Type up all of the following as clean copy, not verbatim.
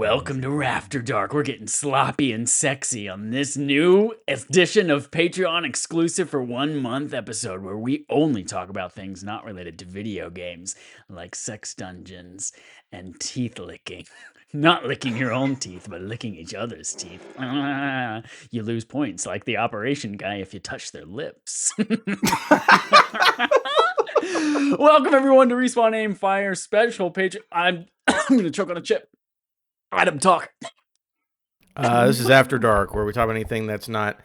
Welcome to RAFter Dark. We're getting sloppy and sexy on this new edition of Patreon exclusive for 1 month episode where we only talk about things not related to video games like sex dungeons and teeth licking. Not licking your own teeth, but licking each other's teeth. You lose points like the operation guy if you touch their lips. Welcome everyone to Respawn Aim Fire special page. I'm gonna choke on a chip. Adam, talk. This is After Dark, where we talk about anything that's not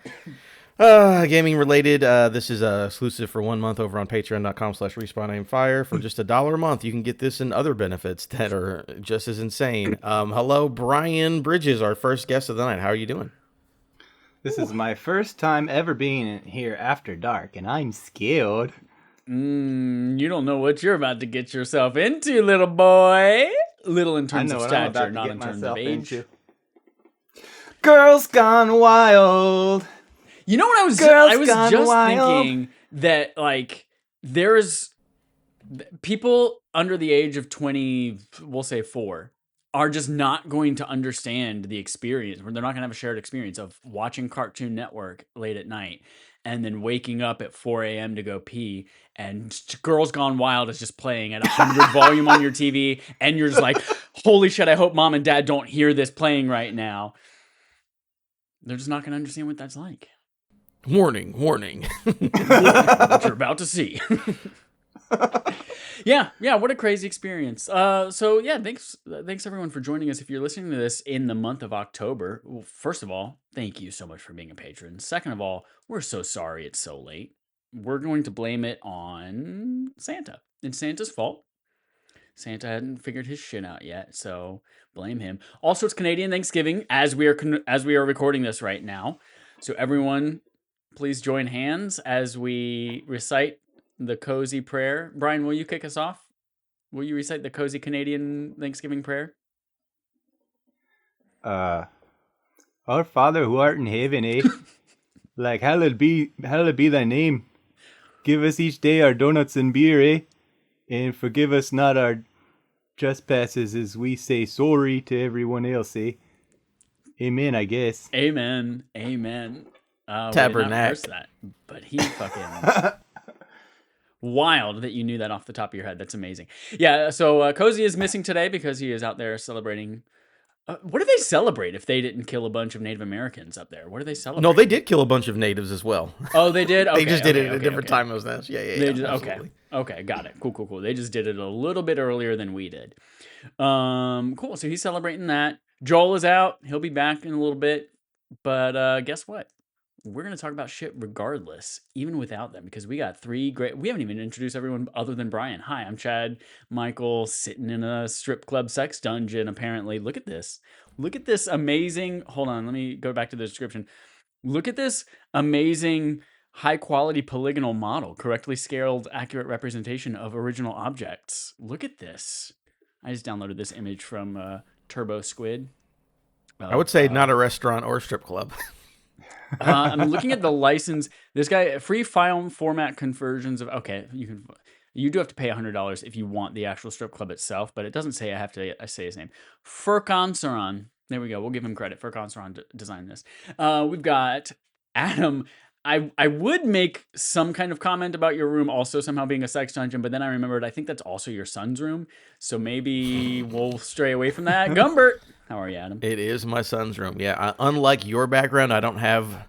gaming related. This is exclusive for 1 month over on patreon.com/respawnaimfire. For just $1 a month, you can get this and other benefits that are just as insane. Hello, Brian Bridges, our first guest of the night. How are you doing? This is my first time ever being here after dark, and I'm scared. You don't know what you're about to get yourself into, little boy. Little in terms of stature, not in terms of age. Girls Gone Wild. You know what I was just thinking that like there's people under the age of 20, we'll say 4, are just not going to understand the experience. They're not going to have a shared experience of watching Cartoon Network late at night and then waking up at 4 a.m. to go pee, and Girls Gone Wild is just playing at 100 volume on your TV, and you're just like, holy shit, I hope mom and dad don't hear this playing right now. They're just not going to understand what that's like. Warning. What you're about to see. Yeah, what a crazy experience. So yeah, thanks everyone for joining us. If you're listening to this in the month of October, well, first of all, thank you so much for being a patron. Second of all, we're so sorry it's so late. We're going to blame it on Santa. It's Santa's fault. Santa hadn't figured his shit out yet, so blame him. Also, it's Canadian Thanksgiving as we are recording this right now. So everyone, please join hands as we recite the Kozi prayer. Brian, will you kick us off? Will you recite the Kozi Canadian Thanksgiving prayer? Our Father who art in heaven, eh? Like hallowed be thy name. Give us each day our donuts and beer, eh? And forgive us not our trespasses as we say sorry to everyone else, eh? Amen, I guess. Amen. Tabernacle. That, but he fucking wild that you knew that off the top of your head. That's amazing. Yeah, so Kozi is missing today because he is out there celebrating. What do they celebrate if they didn't kill a bunch of Native Americans up there? What do they celebrate? No, they did kill a bunch of natives as well. Oh, they did? Okay, they just did it at a different time as that. Yeah. Okay, got it. Cool. They just did it a little bit earlier than we did. Cool. So he's celebrating that. Joel is out. He'll be back in a little bit. But guess what? We're going to talk about shit regardless, even without them, because we got 3 great... We haven't even introduced everyone other than Brian. Hi, I'm Chad Michael, sitting in a strip club sex dungeon, apparently. Look at this. Look at this amazing... Hold on, let me go back to the description. Look at this amazing, high-quality polygonal model, correctly scaled, accurate representation of original objects. Look at this. I just downloaded this image from Turbo Squid. I would say not a restaurant or strip club. I'm looking at the license. This guy, free file format conversions of... Okay, you do have to pay $100 if you want the actual strip club itself, but it doesn't say I have to say his name. Furkan Saran. There we go. We'll give him credit. Furkan Saran designed this. We've got Adam. I would make some kind of comment about your room also somehow being a sex dungeon, but then I remembered I think that's also your son's room, so maybe we'll stray away from that. Gumbert, how are you, Adam? It is my son's room. Yeah, unlike your background, I don't have...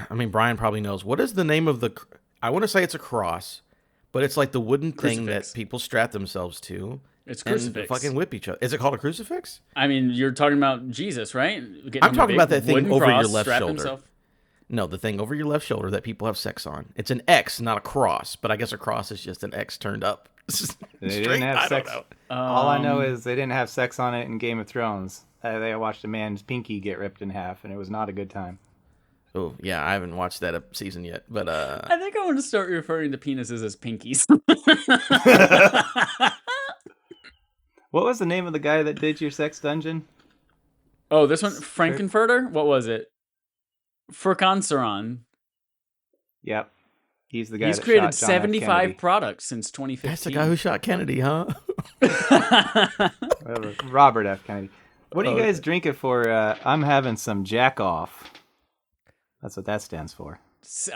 I mean, Brian probably knows. What is the name of the... I want to say it's a cross, but it's like the wooden thing that people strap themselves to. It's crucifix. And fucking whip each other. Is it called a crucifix? I mean, you're talking about Jesus, right? I'm talking about that thing over your left shoulder. Himself. No, the thing over your left shoulder that people have sex on. It's an X, not a cross. But I guess a cross is just an X turned up. They didn't have sex. All I know is they didn't have sex on it in Game of Thrones. They watched a man's pinky get ripped in half, and it was not a good time. Oh, yeah, I haven't watched that season yet. But I think I want to start referring to penises as pinkies. What was the name of the guy that did your sex dungeon? Oh, this one? Frankenfurter? What was it? Furkan Saran. Yep. He's the guy He's that created shot John 75 products since 2015. that's the guy who shot Kennedy, huh? Whatever. Robert F. Kennedy. What are you guys drinking for? I'm having some Jack Off. That's what that stands for.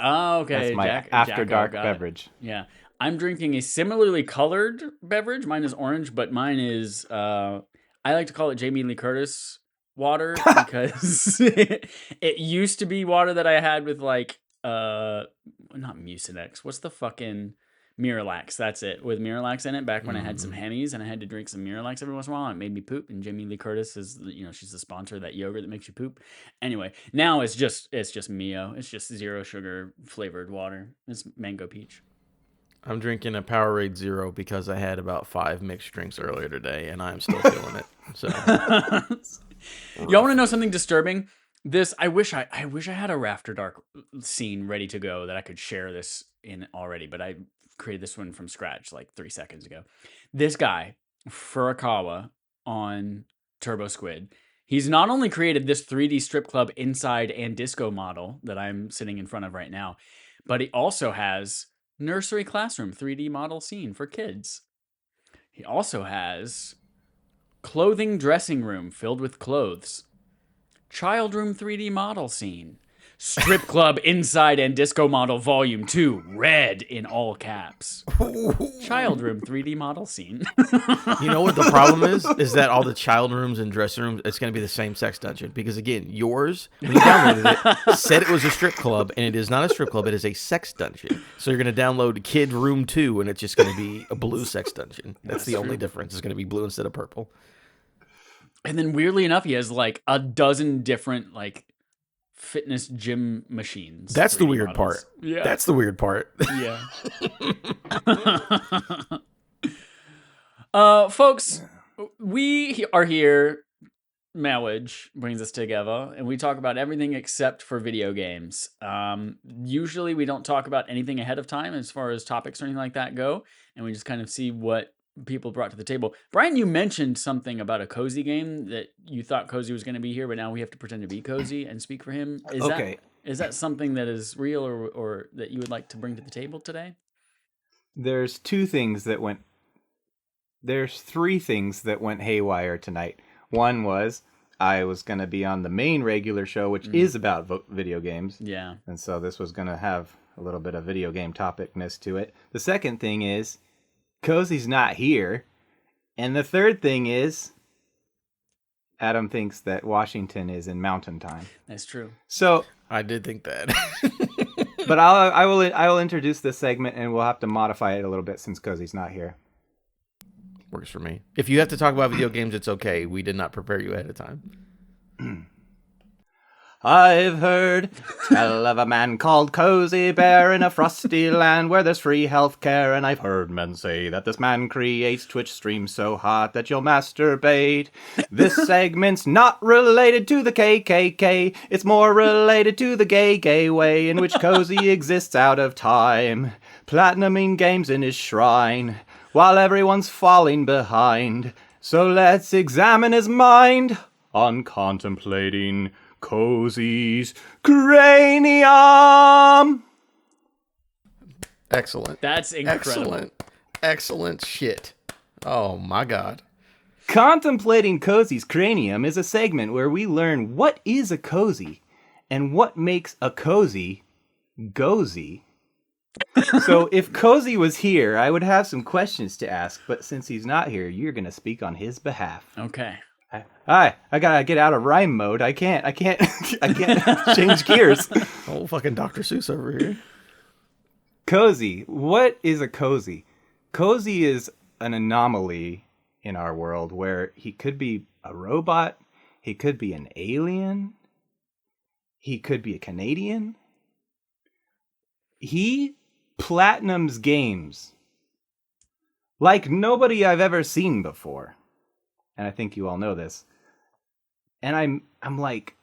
Oh, okay. That's my after Jacko, dark got it. beverage. Yeah. I'm drinking a similarly colored beverage. Mine is orange, but mine is, I like to call it Jamie Lee Curtis water because it used to be water that I had with like, not Mucinex. What's the fucking Miralax? That's it. With Miralax in it back when I had some Hennies and I had to drink some Miralax every once in a while. And it made me poop. And Jamie Lee Curtis is, she's the sponsor of that yogurt that makes you poop. Anyway, now it's just Mio. It's just zero sugar flavored water. It's mango peach. I'm drinking a Powerade Zero because I had about 5 mixed drinks earlier today, and I'm still feeling it. So, y'all want to know something disturbing? I wish I had a RAFter Dark scene ready to go that I could share this in already, but I created this one from scratch like 3 seconds ago. This guy, Furukawa on Turbo Squid, he's not only created this 3D strip club inside and disco model that I'm sitting in front of right now, but he also has nursery classroom 3D model scene for kids. He also has clothing dressing room filled with clothes, child room 3D model scene, strip club inside and disco model volume 2, red in all caps, child room 3D model scene. you know what the problem is? Is that all the child rooms and dressing rooms, it's going to be the same sex dungeon. Because again, yours, when you downloaded it, said it was a strip club, and it is not a strip club, it is a sex dungeon. So you're going to download Kid Room 2, and it's just going to be a blue sex dungeon. That's the only difference. It's going to be blue instead of purple. And then weirdly enough, he has like a dozen different like fitness gym machines. That's the 3D weird models. part. Yeah. That's the weird part. Yeah. Folks, we are here. Marriage brings us together, and we talk about everything except for video games. Usually, we don't talk about anything ahead of time as far as topics or anything like that go, and we just kind of see what people brought to the table. Brian, you mentioned something about a Kozi game that you thought Kozi was going to be here, but now we have to pretend to be Kozi and speak for him. Is that something that is real or that you would like to bring to the table today? There's 3 things that went haywire tonight. One was I was going to be on the main regular show, which is about video games. Yeah. And so this was going to have a little bit of video game topicness to it. The second thing is Kozi's not here. And the third thing is Adam thinks that Washington is in mountain time. That's true. So I did think that. but I will introduce this segment, and we'll have to modify it a little bit since Kozi's not here. Works for me. If you have to talk about video games, it's okay. We did not prepare you ahead of time. I've heard tell of a man called Kozi Bear in a frosty land where there's free healthcare, and I've heard men say that this man creates Twitch streams so hot that you'll masturbate. This segment's not related to the KKK, it's more related to the gay way in which Kozi exists out of time, platinuming games in his shrine, while everyone's falling behind. So let's examine his mind on contemplating Kozi's cranium. Excellent. That's incredible. Excellent shit. Oh my God. Contemplating Kozi's cranium is a segment where we learn what is a Kozi and what makes a Kozi gozy. So if Kozi was here, I would have some questions to ask, but since he's not here, you're going to speak on his behalf. Okay. I gotta get out of rhyme mode. I can't change gears. Oh, fucking Dr. Seuss over here. Kozi. What is a Kozi? Kozi is an anomaly in our world where he could be a robot, he could be an alien, he could be a Canadian. He platinums games like nobody I've ever seen before. And I think you all know this. And I'm like,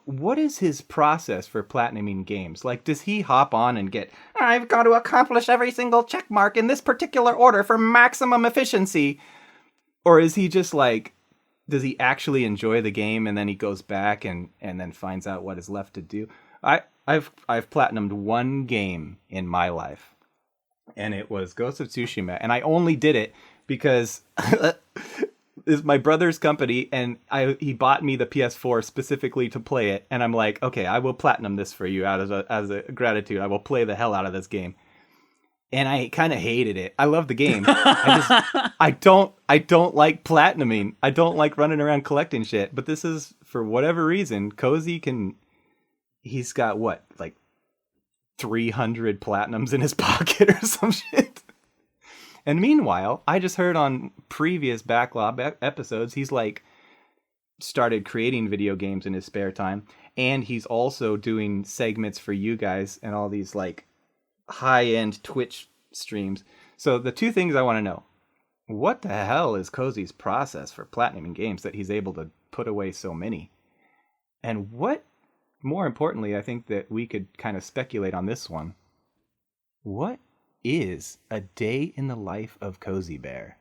what is his process for platinuming games? Like, does he hop on and get, I've got to accomplish every single check mark in this particular order for maximum efficiency? Or is he just like, does he actually enjoy the game and then he goes back and then finds out what is left to do? I've platinumed one game in my life, and it was Ghost of Tsushima, and I only did it because is my brother's company, and he bought me the PS4 specifically to play it, and I'm like, okay, I will platinum this for you as a gratitude. I will play the hell out of this game. And I kind of hated it. I love the game. I don't like platinuming. I don't like running around collecting shit. But this is, for whatever reason, Kozi he's got what, like 300 platinums in his pocket or some shit. And meanwhile, I just heard on previous backlog episodes, he's like started creating video games in his spare time. And he's also doing segments for you guys and all these like high-end Twitch streams. So the two things I want to know: what the hell is Kozi's process for platinuming games that he's able to put away so many? And what, more importantly, I think that we could kind of speculate on this one. What is a day in the life of Kozi Bear?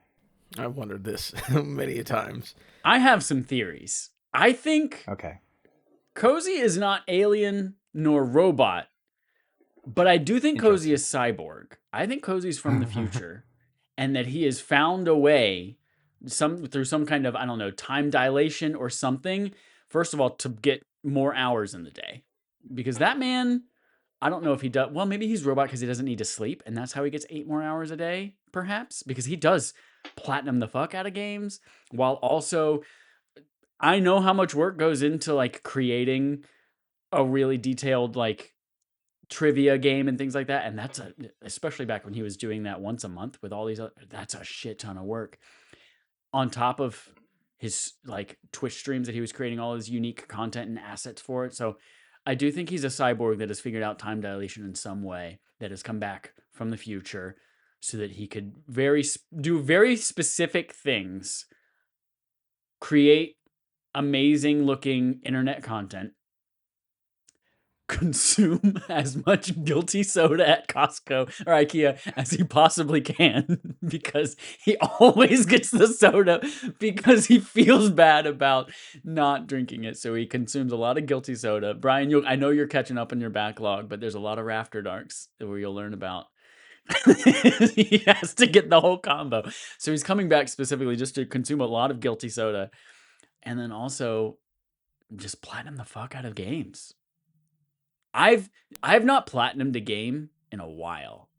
I've wondered this many times. I have some theories. I think Kozi is not alien nor robot, but I do think Kozi is cyborg. I think Kozi's from the future, and that he has found a way, through some kind of, I don't know, time dilation or something, first of all, to get more hours in the day. Because that man, I don't know if he does, well, maybe he's robot because he doesn't need to sleep, and that's how he gets 8 more hours a day, perhaps, because he does platinum the fuck out of games, while also, I know how much work goes into, like, creating a really detailed, like, trivia game and things like that, and that's especially back when he was doing that once a month with all these other, that's a shit ton of work on top of his like Twitch streams that he was creating all his unique content and assets for it. So I do think he's a cyborg that has figured out time dilation in some way, that has come back from the future so that he could do very specific things, create amazing looking internet content, consume as much guilty soda at Costco or IKEA as he possibly can, because he always gets the soda because he feels bad about not drinking it. So he consumes a lot of guilty soda. Brian, I know you're catching up on your backlog, but there's a lot of RAFter darks where you'll learn about. He has to get the whole combo. So he's coming back specifically just to consume a lot of guilty soda, and then also just platinum the fuck out of games. I've not platinumed a game in a while.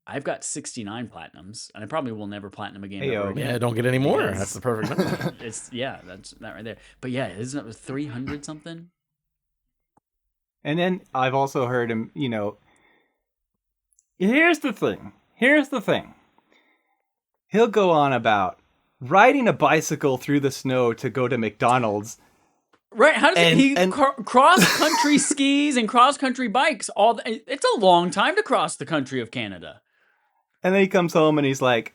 I've got 69 platinums, and I probably will never platinum a game ever again. Yeah, don't get any more. That's the perfect number. That's that right there. But yeah, isn't it 300 something? And then I've also heard him, here's the thing. He'll go on about riding a bicycle through the snow to go to McDonald's. Right, how does he cross-country skis and cross-country bikes? It's a long time to cross the country of Canada. And then he comes home and he's like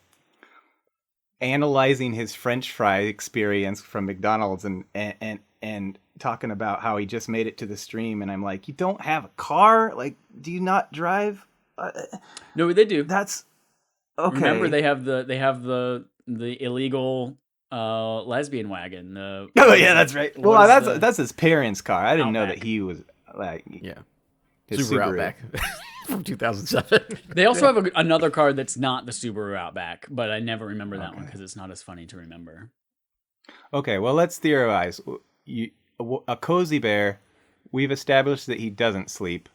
analyzing his French fry experience from McDonald's and talking about how he just made it to the stream. And I'm like, you don't have a car? Like, do you not drive? No, they do. That's okay. Remember, they have the illegal lesbian wagon. Oh yeah, that's right. Well, that's his parents' car. I didn't know that he was like his Subaru Outback from 2007. They also have another car that's not the Subaru Outback, but I never remember that one because it's not as funny to remember. Okay, well, let's theorize. A Kozi Bear, we've established that he doesn't sleep,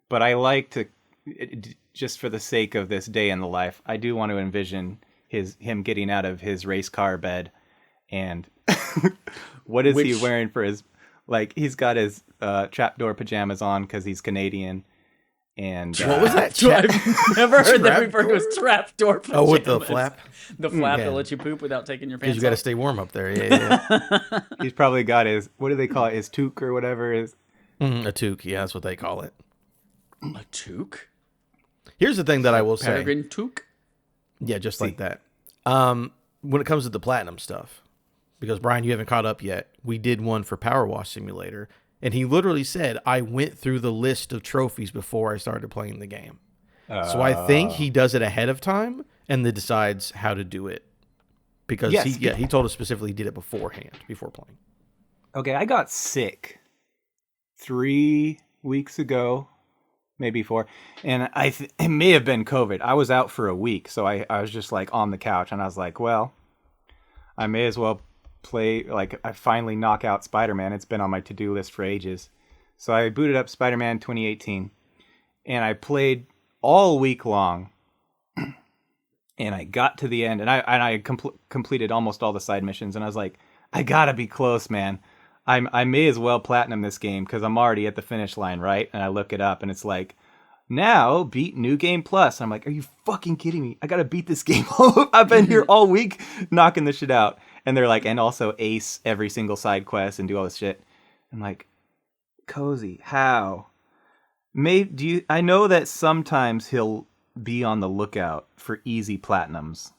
but I like to, just for the sake of this day in the life, I do want to envision him getting out of his race car bed, and what is he wearing for his, like, he's got his trapdoor pajamas on because he's Canadian. And what was that? I've never heard that referred to as trapdoor pajamas. Oh, with the flap? The flap that lets you poop without taking your pants off. Because you got to stay warm up there. Yeah. He's probably got his, what do they call it? His toque or whatever is. A toque, yeah, that's what they call it. A toque? Here's the thing that I will say. Peregrine toque? Yeah, just like that. When it comes to the platinum stuff, because Brian, you haven't caught up yet, we did one for Power Wash Simulator, and he literally said, I went through the list of trophies before I started playing the game. So I think he does it ahead of time and then decides how to do it. Because he told us specifically he did it beforehand, before playing. Okay, I got sick 3 weeks ago, maybe 4, and it may have been COVID. I was out for a week, so I was just like on the couch, and I was like, well, I may as well play, like, I finally knock out Spider-Man. It's been on my to-do list for ages. So I booted up Spider-Man 2018, and I played all week long, and I got to the end, and I completed almost all the side missions, and I was like, I gotta be close, man. I may as well platinum this game, because I'm already at the finish line, right? And I look it up, and it's like, now beat New Game Plus. I'm like, are you fucking kidding me? I gotta beat this game. I've been here all week knocking this shit out. And they're like, and also ace every single side quest and do all this shit. I'm like, Kozi, how? I know that sometimes he'll be on the lookout for easy platinums.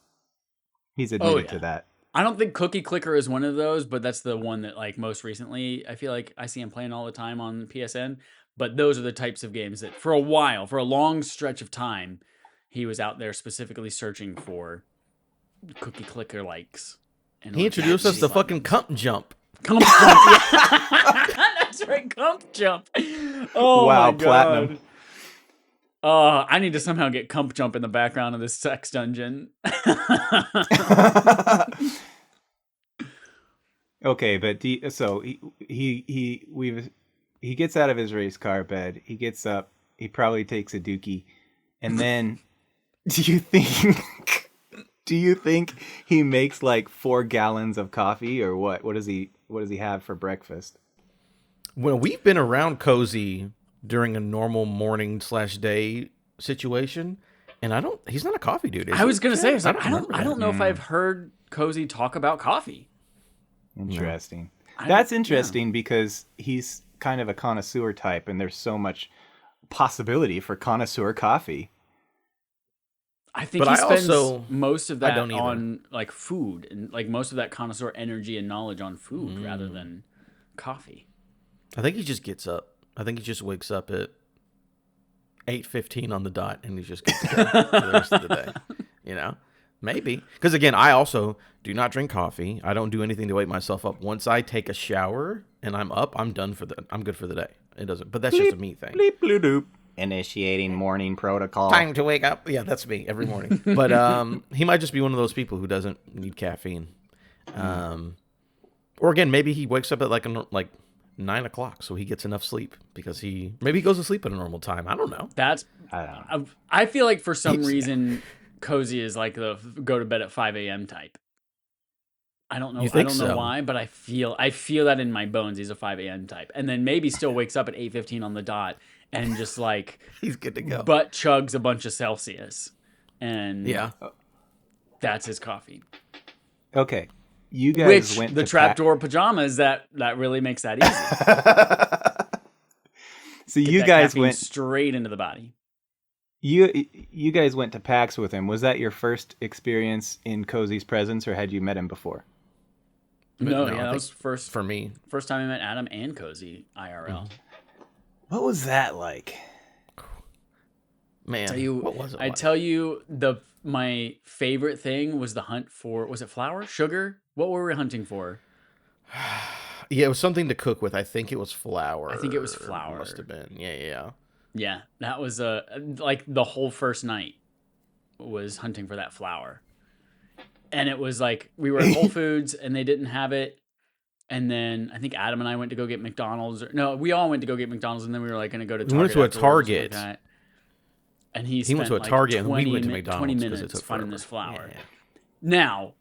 He's admitted to that. I don't think Cookie Clicker is one of those, but that's the one that, like, most recently I feel like I see him playing all the time on PSN. But those are the types of games that for a long stretch of time, he was out there specifically searching for Cookie Clicker likes. He introduced us to fucking Cump Jump. Cump Jump, yeah. That's right, Cump Jump. Oh, wow, my God. platinum. I need to somehow get Cump Jump in the background of this sex dungeon. Okay, but so he gets out of his race car bed. He gets up. He probably takes a dookie, and then do you think he makes like 4 gallons of coffee or what? What does he have for breakfast? Well, we've been around Kozi during a normal morning/day situation, and he's not a coffee dude. I was gonna say, I don't know if Mm. I've heard Kozi talk about coffee. Interesting. That's interesting because he's kind of a connoisseur type, and there's so much possibility for connoisseur coffee. I think he spends most of that on like food and like most of that connoisseur energy and knowledge on food rather than coffee. I think he just gets up. I think he just wakes up at 8:15 on the dot, and he just gets to go for the rest of the day. You know, maybe because again, I also do not drink coffee. I don't do anything to wake myself up. Once I take a shower and I'm up, I'm good for the day. It doesn't, but that's just a me thing. Bleep, bloop, doop. Initiating morning protocol. Time to wake up. Yeah, that's me every morning. But he might just be one of those people who doesn't need caffeine. Or again, maybe he wakes up at like 9 o'clock, so he gets enough sleep because maybe he goes to sleep at a normal time. I don't know. I feel like for some reason Kozi is like the go to bed at 5 a.m. type. I don't know. I don't know why, but I feel that in my bones. He's a 5 a.m. type, and then maybe still wakes up at 8:15 on the dot and just like he's good to go. But chugs a bunch of Celsius, and that's his coffee. Okay, you guys went the to trapdoor pajamas that really makes that easy. So you guys went straight into the body. You guys went to PAX with him. Was that your first experience in Kozi's presence, or had you met him before? No, that was first for me. First time I met Adam and Kozi IRL. What was that like? Man, what was it? I tell you, my favorite thing was the hunt for, was it flour? Sugar? What were we hunting for? Yeah, it was something to cook with. I think it was flour. I think it was flour. Must have been. Yeah. Yeah, that was like the whole first night was hunting for that flour. And it was like we were at Whole Foods and they didn't have it. And then I think Adam and I went to go get McDonald's. No, we all went to go get McDonald's, and then we were like going to go to Target. We went to a Target. Like and he went to a Target, and we went to 20 McDonald's minutes finding this flour. Yeah. Now,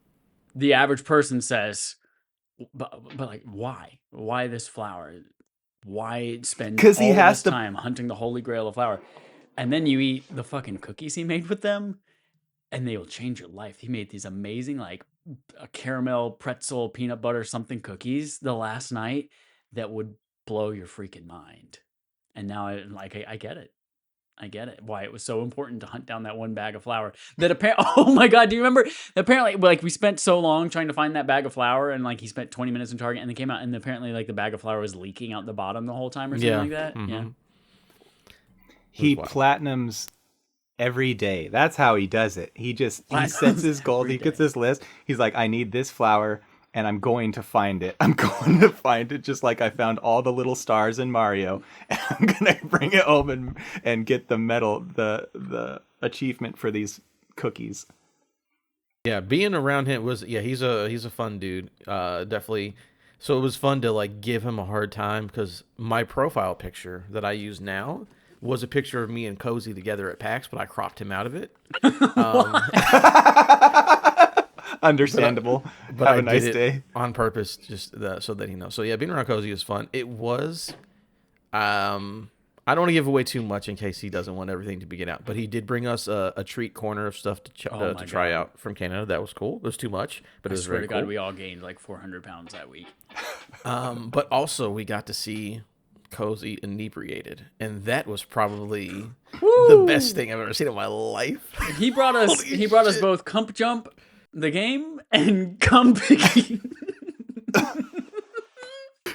the average person says, but like, why? Why this flour? Why spend all this time hunting the holy grail of flour? And then you eat the fucking cookies he made with them, and they will change your life. He made these amazing, like, a caramel, pretzel, peanut butter, something cookies the last night that would blow your freaking mind. And now I get it. I get it. Why it was so important to hunt down that one bag of flour. That apparently, oh my God, do you remember? Apparently, like, we spent so long trying to find that bag of flour, and like he spent 20 minutes in Target, and they came out, and apparently, like, the bag of flour was leaking out the bottom the whole time or something like that. Mm-hmm. Yeah. He platinums every day. That's how he does it. He sets his goal. He gets this list. He's like, I need this flour, and I'm going to find it. I'm going to find it, just like I found all the little stars in Mario. And I'm going to bring it home and get the medal, the achievement for these cookies. Yeah, being around him was he's a fun dude. Definitely. So it was fun to like give him a hard time because my profile picture that I use now was a picture of me and Kozi together at PAX, but I cropped him out of it. Understandable. But Have I a nice did it day. on purpose, just so that he knows. So yeah, being around Kozi was fun. It was. I don't want to give away too much in case he doesn't want everything to be get out. But he did bring us a treat corner of stuff to try out from Canada. That was cool. It was too much, but it was very cool. God, we all gained like 400 pounds that week. But also we got to see Kozi inebriated, and that was probably the best thing I've ever seen in my life. He brought us. He brought us both Cump Jump, the game, and Cum Piggy.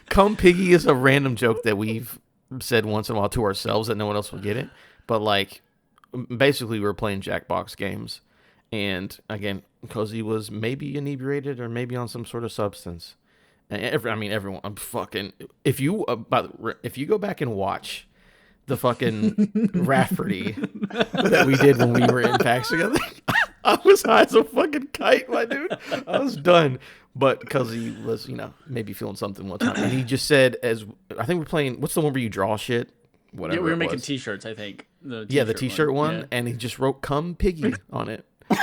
Cum Piggy is a random joke that we've said once in a while to ourselves that no one else will get it. But like, basically, we were playing Jackbox games, and again, Kozi was maybe inebriated or maybe on some sort of substance. And everyone. I'm fucking. If you go back and watch the fucking rafferty that we did when we were in PAX together, I was high as a fucking kite, my dude. I was done. But because he was, maybe feeling something one time. And he just said, I think we're playing, what's the one where you draw shit? Whatever. Yeah, we were making t-shirts, I think. The t-shirt one. Yeah. And he just wrote "Cum Piggy" on it. And,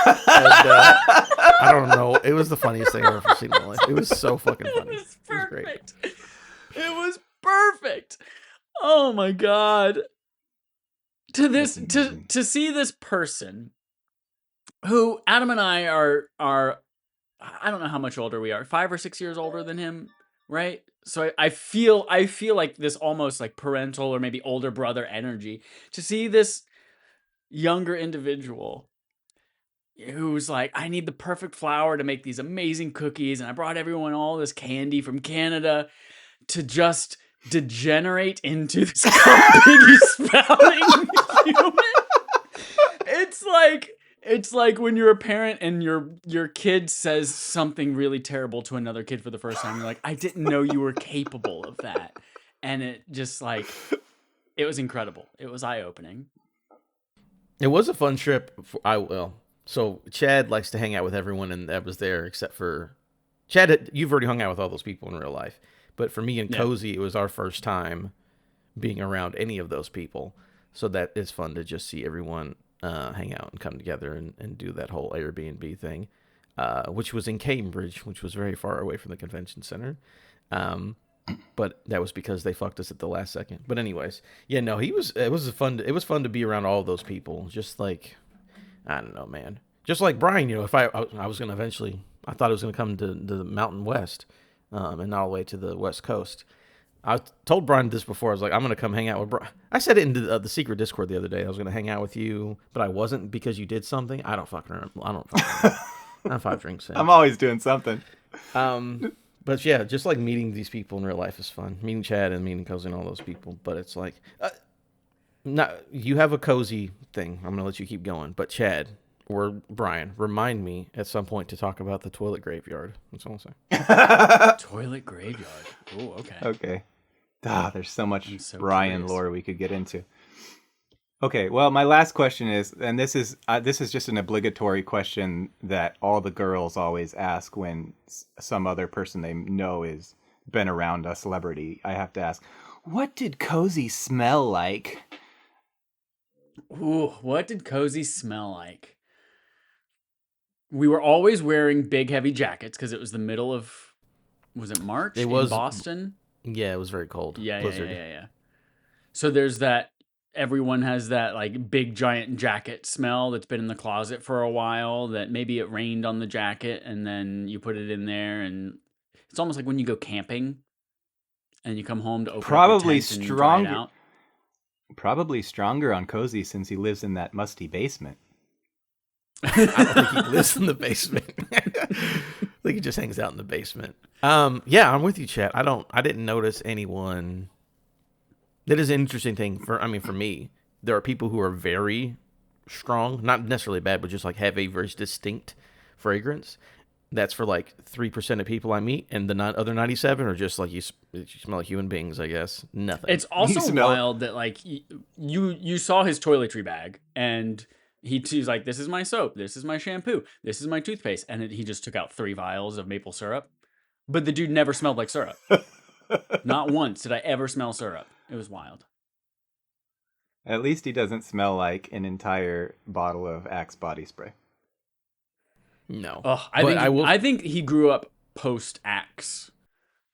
I don't know. It was the funniest thing I've ever seen in my life. It was so fucking funny. It was perfect. It was perfect. Oh my God. To see this person who Adam and I are I don't know how much older we are, 5 or 6 years older than him, right? So I feel like this almost like parental or maybe older brother energy to see this younger individual who's like, I need the perfect flour to make these amazing cookies, and I brought everyone all this candy from Canada, to just degenerate into this piggy spouting human. It's like when you're a parent and your kid says something really terrible to another kid for the first time. You're like, I didn't know you were capable of that. And it just like, it was incredible. It was eye-opening. It was a fun trip. So Chad likes to hang out with everyone and that was there except for Chad. You've already hung out with all those people in real life. But for me and Kozi, it was our first time being around any of those people. So that is fun to just see everyone hang out and come together and do that whole Airbnb thing, which was in Cambridge, which was very far away from the convention center. But that was because they fucked us at the last second. But anyways, it was fun to be around all of those people. Just like, I don't know, man. Just like Brian, if I was going to eventually, I thought I was going to come to the Mountain West, and not all the way to the West Coast. I told Brian this before. I was like, I'm going to come hang out with Brian. I said it in the secret Discord the other day. I was going to hang out with you, but I wasn't because you did something. I don't fucking remember. I'm 5 drinks in. I'm always doing something. But yeah, just like meeting these people in real life is fun. Meeting Chad and meeting Kozi and all those people. But it's like, you have a Kozi thing. I'm going to let you keep going. But Chad or Brian, remind me at some point to talk about the toilet graveyard. That's all I'm saying. Toilet graveyard. Oh, okay. Okay. There's so much Brian lore we could get into. Okay, well, my last question is, and this is just an obligatory question that all the girls always ask when some other person they know is been around a celebrity. I have to ask, what did Kozi smell like? Ooh, what did Kozi smell like? We were always wearing big, heavy jackets because it was the middle of, was it March in Boston? Yeah, it was very cold. Yeah. So there's that, everyone has that like big, giant jacket smell that's been in the closet for a while, that maybe it rained on the jacket and then you put it in there, and it's almost like when you go camping and you come home to open up your tent and dry it out. Probably stronger on Kozi since he lives in that musty basement. I don't think he lives in the basement. I think he just hangs out in the basement. Yeah, I'm with you, Chat. I didn't notice anyone. That is an interesting thing for me. There are people who are very strong, not necessarily bad, but just like have a very distinct fragrance. That's for like 3% of people I meet, and the other 97 are just like you smell like human beings, I guess. Nothing. It's also wild that like you saw his toiletry bag, and He's like, this is my soap, this is my shampoo, this is my toothpaste, and he just took out 3 vials of maple syrup. But the dude never smelled like syrup. Not once did I ever smell syrup. It was wild. At least he doesn't smell like an entire bottle of Axe body spray. No. Oh, I think he grew up post Axe.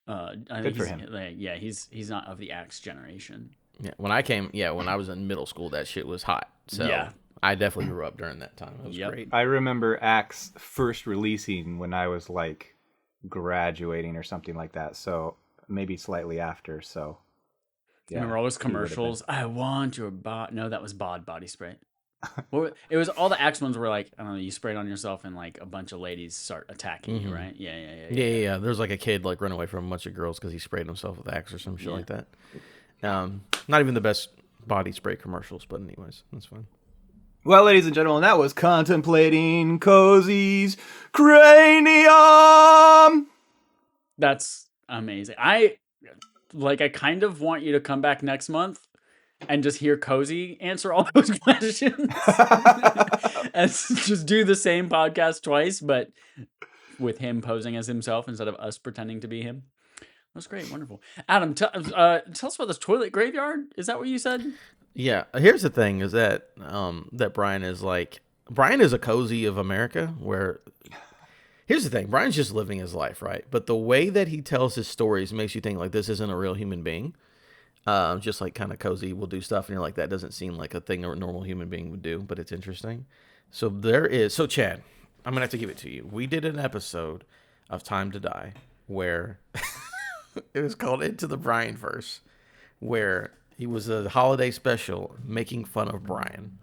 Good for him. Yeah, he's not of the Axe generation. Yeah, when I was in middle school, that shit was hot. So Yeah. I definitely grew up during that time. It was Yep. great. I remember Axe first releasing when I was like graduating or something like that. So maybe slightly after. So yeah, Remember all those commercials? I want your bod. No, that was Bod body spray. Well, it was all the Axe ones were like, I don't know, you spray it on yourself and like a bunch of ladies start attacking you, right? Yeah. There's like a kid like run away from a bunch of girls because he sprayed himself with Axe or some shit like that. Not even the best body spray commercials, but anyways, that's fine. Well, ladies and gentlemen, that was Contemplating Kozi's Cranium. That's amazing. I kind of want you to come back next month and just hear Kozi answer all those questions. And just do the same podcast twice, but with him posing as himself instead of us pretending to be him. That's great. Wonderful. Adam, tell us about this toilet graveyard. Is that what you said? Yeah. Here's the thing is that Brian is a Kozi of America where here's the thing. Brian's just living his life, right? But the way that he tells his stories makes you think like this isn't a real human being. Just like kind of Kozi will do stuff and you're like, that doesn't seem like a thing a normal human being would do, but it's interesting. So Chad, I'm going to have to give it to you. We did an episode of Time to Die where it was called Into the Brian Verse, where he was a holiday special making fun of Brian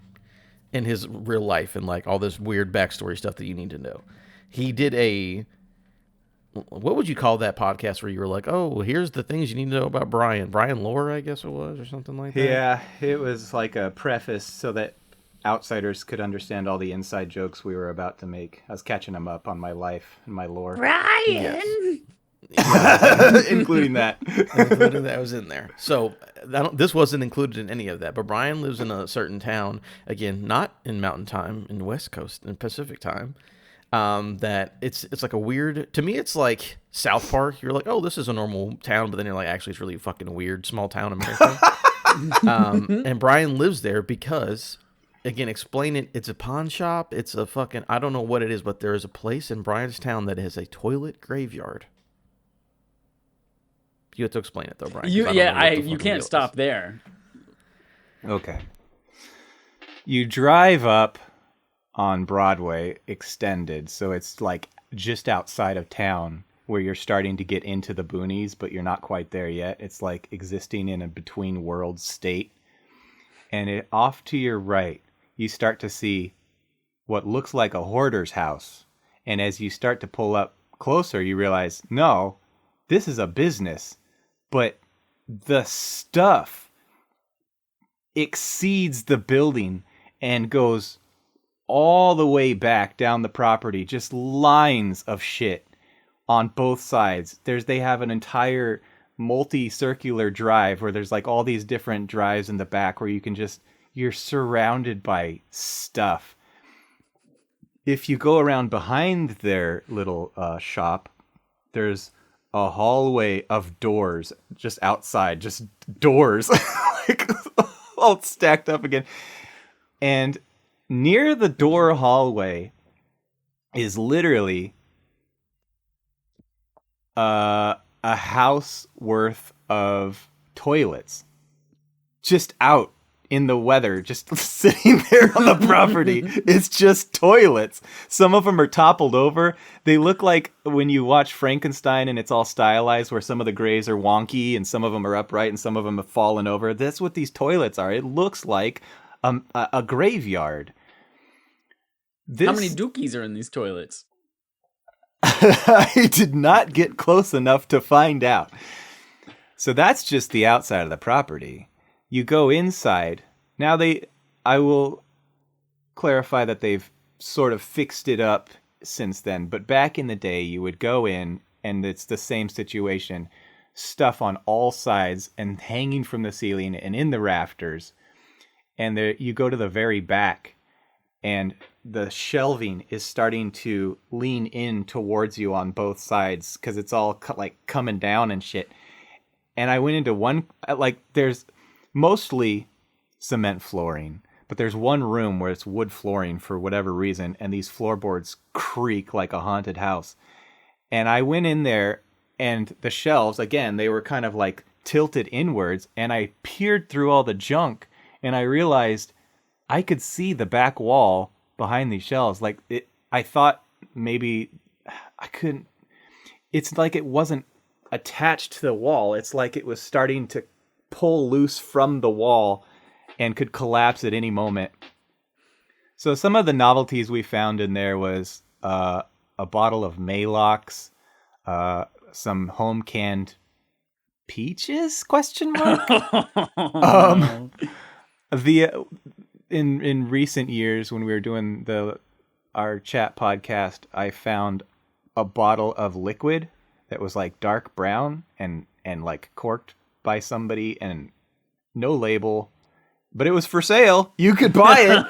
in his real life and like all this weird backstory stuff that you need to know. He did what would you call that podcast where you were like, oh, here's the things you need to know about Brian lore, I guess it was, or something like that? Yeah, it was like a preface so that outsiders could understand all the inside jokes we were about to make. I was catching them up on my life and my lore. Brian! Yes. Including that. Including that was in there. So this wasn't included in any of that, but Brian lives in a certain town, again, not in Mountain Time, in West Coast, in Pacific Time. That it's like a weird, to me it's like South Park. You're like, oh, this is a normal town, but then you're like, actually it's really fucking weird small town America. And Brian lives there because, again, explain it, it's a pawn shop, it's a fucking, I don't know what it is, but there is a place in Brian's town that has a toilet graveyard. You have to explain it though, Brian. You can't stop there. Okay. You drive up on Broadway extended, so it's like just outside of town where you're starting to get into the boonies, but you're not quite there yet. It's like existing in a between worlds state. And off to your right, you start to see what looks like a hoarder's house. And as you start to pull up closer, you realize, no, this is a business, but the stuff exceeds the building and goes all the way back down the property, just lines of shit on both sides. They have an entire multi-circular drive where there's like all these different drives in the back where you're surrounded by stuff. If you go around behind their little shop, there's a hallway of doors just outside, just doors like all stacked up again. And near the door hallway is literally a house worth of toilets just out in the weather, just sitting there on the property. It's just toilets. Some of them are toppled over. They look like when you watch Frankenstein and it's all stylized where some of the grays are wonky and some of them are upright and some of them have fallen over. That's what these toilets are. It looks like a graveyard. How many dookies are in these toilets? I did not get close enough to find out. So that's just the outside of the property. You go inside. Now I will clarify that they've sort of fixed it up since then. But back in the day, you would go in and it's the same situation. Stuff on all sides and hanging from the ceiling and in the rafters. And you go to the very back and the shelving is starting to lean in towards you on both sides because it's all like coming down and shit. And I went into one, like, there's mostly cement flooring, but there's one room where it's wood flooring for whatever reason, and these floorboards creak like a haunted house. And I went in there, and the shelves, again, they were kind of like tilted inwards, and I peered through all the junk, and I realized I could see the back wall behind these shelves. Like, I thought maybe I couldn't, it's like it wasn't attached to the wall. It's like it was starting to pull loose from the wall and could collapse at any moment. So some of the novelties we found in there was a bottle of Maalox, some home canned peaches? Question mark. No. In recent years when we were doing our chat podcast, I found a bottle of liquid that was like dark brown and like corked by somebody and no label, but it was for sale. You could buy it.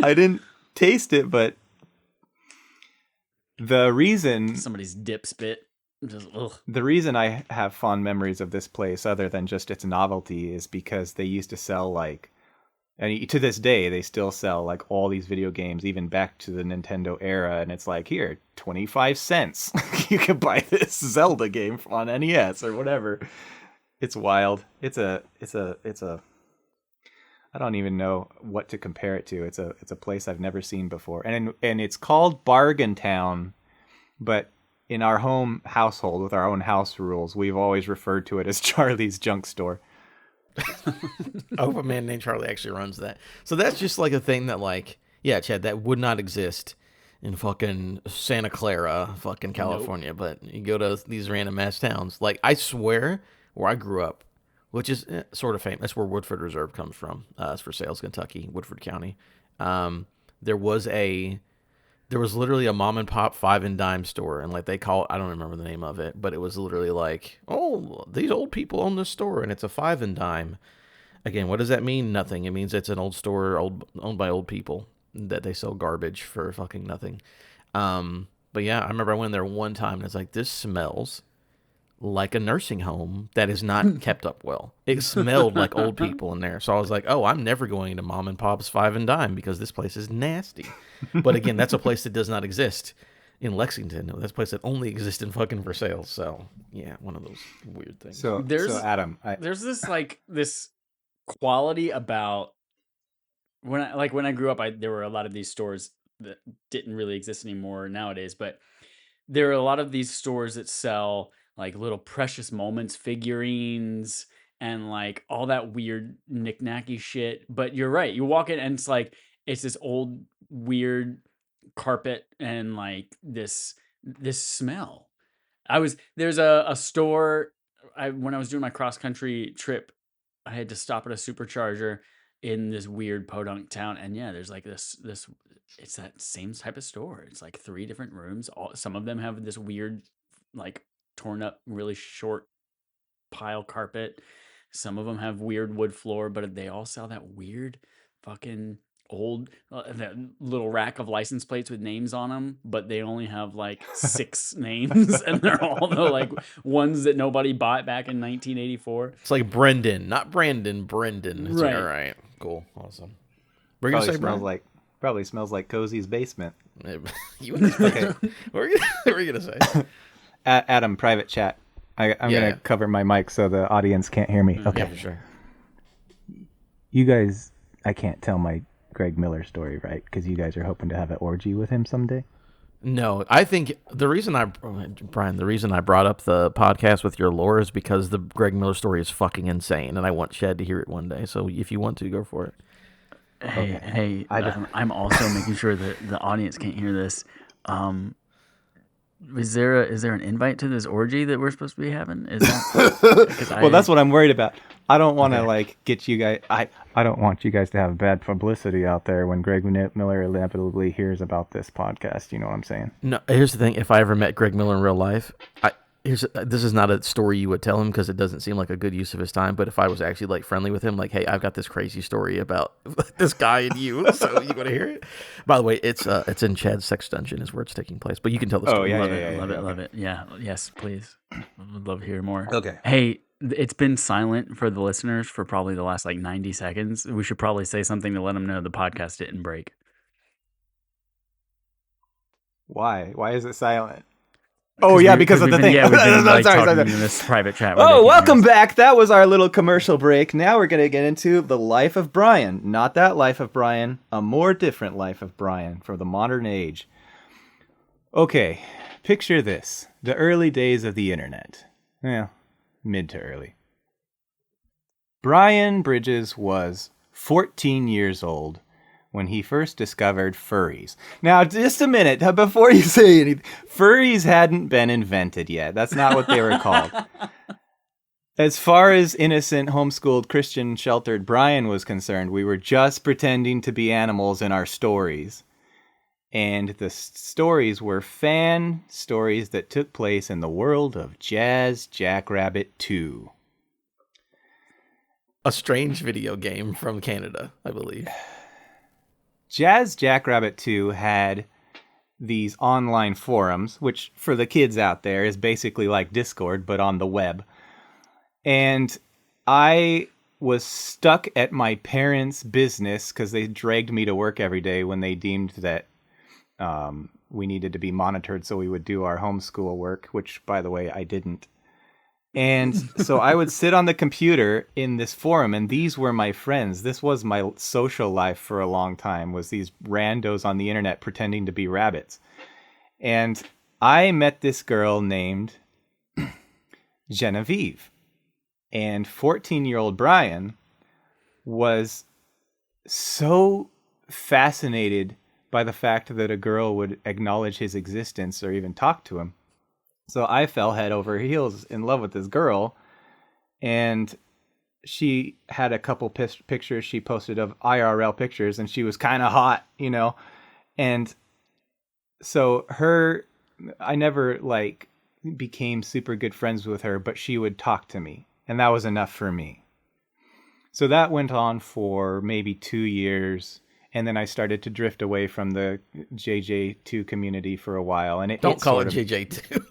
I didn't taste it, but the reason Somebody's dip spit. Just, ugh. the reason I have fond memories of this place, other than just its novelty, is because they used to sell like, and to this day they still sell like all these video games, even back to the Nintendo era, and it's like, here, 25 cents. You can buy this Zelda game on NES or whatever. It's wild. It's a I don't even know what to compare it to. It's a place I've never seen before. And it's called Bargain Town, but in our home household with our own house rules, we've always referred to it as Charlie's Junk Store. I hope a man named Charlie actually runs that. So that's just like a thing that, like, yeah, Chad, that would not exist in fucking Santa Clara, fucking California. Nope. But you go to these random ass towns. Like, I swear, where I grew up, which is sort of famous, that's where Woodford Reserve comes from. It's for sales, Kentucky, Woodford County. There was literally a mom and pop 5 and dime store, and like they call it, I don't remember the name of it, but it was literally like, oh, these old people own this store, and it's a 5 and dime. Again, what does that mean? Nothing. It means it's an old store owned by old people that they sell garbage for fucking nothing. But yeah, I remember I went there one time, and it's like, this smells like a nursing home that is not kept up well. It smelled like old people in there. So I was like, oh, I'm never going to mom and pop's 5 and dime because this place is nasty. But again, that's a place that does not exist in Lexington. That's a place that only exists in fucking for sale. So yeah, one of those weird things. So Adam, there's this quality about when I grew up, there were a lot of these stores that didn't really exist anymore nowadays, but there are a lot of these stores that sell like little precious moments figurines and like all that weird knick-knacky shit. But you're right. You walk in and it's like, it's this old weird carpet and like this smell. There's a store, when I was doing my cross-country trip, I had to stop at a supercharger in this weird podunk town. And yeah, there's like this, it's that same type of store. It's like 3 different rooms. Some of them have this weird, like, torn up, really short pile carpet. Some of them have weird wood floor, but they all sell that weird fucking old that little rack of license plates with names on them, but they only have like 6 names, and they're all the like ones that nobody bought back in 1984. It's like Brendan, not Brandon. Brendan. It's Right. Like, all right, cool, awesome. We're gonna say probably smells like Kozi's basement. Okay. What are you gonna say? Adam, private chat. I'm going to cover my mic so the audience can't hear me. Okay. Yeah, for sure. You guys, I can't tell my Greg Miller story, right? Because you guys are hoping to have an orgy with him someday? No, I think the reason I brought up the podcast with your lore is because the Greg Miller story is fucking insane, and I want Chad to hear it one day. So if you want to, go for it. Hey, I'm also making sure that the audience can't hear this. Is there an invite to this orgy that we're supposed to be having? Is that, well, that's what I'm worried about. I don't want to like get you guys. I don't want you guys to have bad publicity out there when Greg Miller inevitably hears about this podcast. You know what I'm saying? No, here's the thing. If I ever met Greg Miller in real life, this is not a story you would tell him because it doesn't seem like a good use of his time. But if I was actually like friendly with him, like, hey, I've got this crazy story about this guy and you, so you want to hear it? By the way, it's in Chad's sex dungeon is where it's taking place. But you can tell the story. Love it. Yeah, yes, please. I would love to hear more. Okay. Hey, it's been silent for the listeners for probably the last like 90 seconds. We should probably say something to let them know the podcast didn't break. Why? Why is it silent? Oh yeah, because of the thing. Yeah, we've been like, sorry. talking in this private chat. Oh, welcome back. That was our little commercial break. Now we're going to get into the life of Brian. Not that life of Brian, a more different life of Brian for the modern age. Okay, picture this. The early days of the internet. Yeah, mid to early. Brian Bridges was 14 years old when he first discovered furries. Now, just a minute, before you say anything, furries hadn't been invented yet. That's not what they were called. As far as innocent, homeschooled, Christian, sheltered Brian was concerned, we were just pretending to be animals in our stories. And the stories were fan stories that took place in the world of Jazz Jackrabbit 2. A strange video game from Canada, I believe. Jazz Jackrabbit 2 had these online forums, which for the kids out there is basically like Discord, but on the web. And I was stuck at my parents' business because they dragged me to work every day when they deemed that we needed to be monitored so we would do our homeschool work, which, by the way, I didn't. And so I would sit on the computer in this forum, and these were my friends. This was my social life for a long time, was these randos on the internet pretending to be rabbits. And I met this girl named Genevieve. And 14-year-old Brian was so fascinated by the fact that a girl would acknowledge his existence or even talk to him. So I fell head over heels in love with this girl, and she had a couple pictures she posted of IRL pictures, and she was kind of hot, you know. And so I never like became super good friends with her, but she would talk to me, and that was enough for me. So that went on for maybe 2 years. And then I started to drift away from the JJ2 community for a while. And Don't call it JJ2.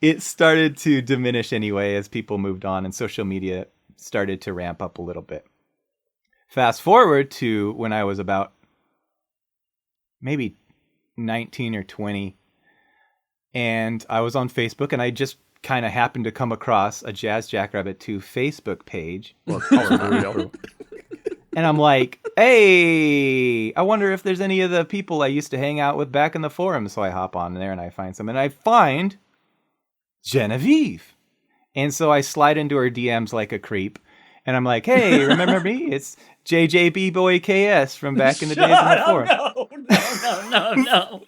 It started to diminish anyway as people moved on and social media started to ramp up a little bit. Fast forward to when I was about maybe 19 or 20. And I was on Facebook, and I just kind of happened to come across a Jazz Jackrabbit 2 Facebook page. And I'm like, hey, I wonder if there's any of the people I used to hang out with back in the forum. So I hop on there and I find some, and I find Genevieve. And so I slide into her DMs like a creep. And I'm like, hey, remember me? It's JJ Boy KS from back in the days in the forum. No.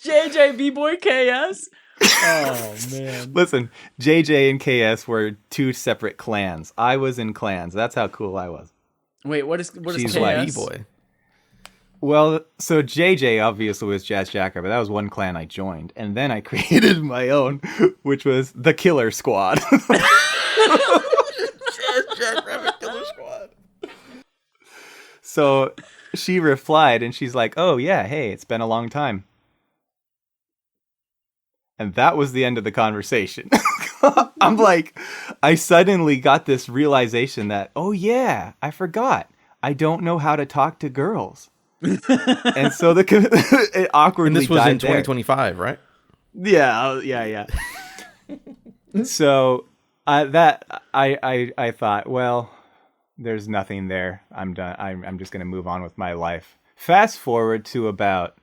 JJ Boy KS? Oh, man. Listen, JJ and KS were two separate clans. I was in clans. That's how cool I was. Wait, what is She's KS? like B-boy. Well, so JJ obviously was Jazz Jackrabbit. That was one clan I joined. And then I created my own, which was the Killer Squad. Jazz Jackrabbit Killer Squad. So she replied, and she's like, oh, yeah, hey, it's been a long time. And that was the end of the conversation. I'm like, I suddenly got this realization that, oh yeah, I forgot. I don't know how to talk to girls. And so it awkwardly And this was died in 2025, right? Yeah. So I thought, well, there's nothing there. I'm done. I'm just going to move on with my life. Fast forward to about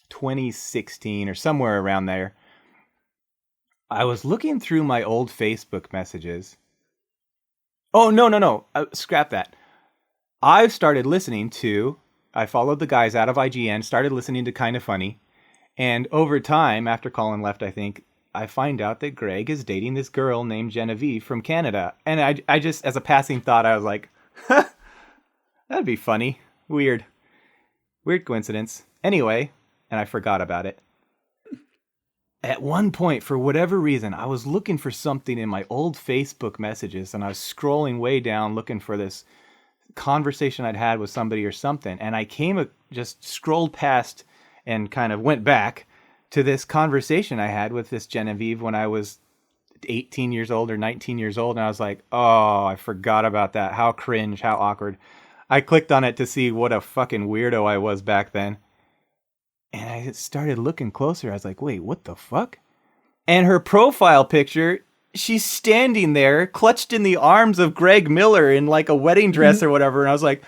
2016 or somewhere around there. I was looking through my old Facebook messages. Oh, no. Scrap that. I followed the guys out of IGN, started listening to Kinda Funny. And over time, after Colin left, I think, I find out that Greg is dating this girl named Genevieve from Canada. And I just, as a passing thought, I was like, that'd be funny. Weird coincidence. Anyway, and I forgot about it. at one point, for whatever reason, I was looking for something in my old Facebook messages, and I was scrolling way down looking for this conversation I'd had with somebody or something, and I just scrolled past and kind of went back to this conversation I had with this Genevieve when I was 18 years old or 19 years old, and I was like, oh, I forgot about that. How cringe, how awkward. I clicked on it to see what a fucking weirdo I was back then. And I started looking closer. I was like, wait, what the fuck? And her profile picture, she's standing there, clutched in the arms of Greg Miller in like a wedding dress or whatever. And I was like,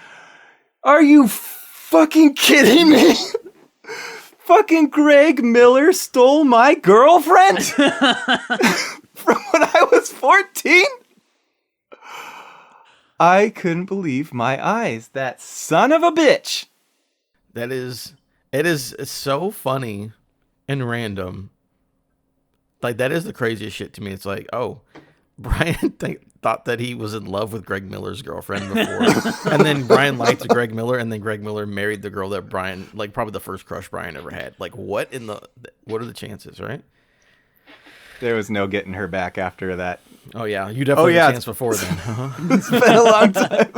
are you fucking kidding me? Fucking Greg Miller stole my girlfriend from when I was 14? I couldn't believe my eyes. That son of a bitch. It's so funny and random. Like, that is the craziest shit to me. It's like, oh, Brian thought that he was in love with Greg Miller's girlfriend before. And then Brian liked Greg Miller, and then Greg Miller married the girl that Brian, like, probably the first crush Brian ever had. Like, what are the chances, right? There was no getting her back after that. Oh, yeah. You definitely had a chance before then. It's been a long time.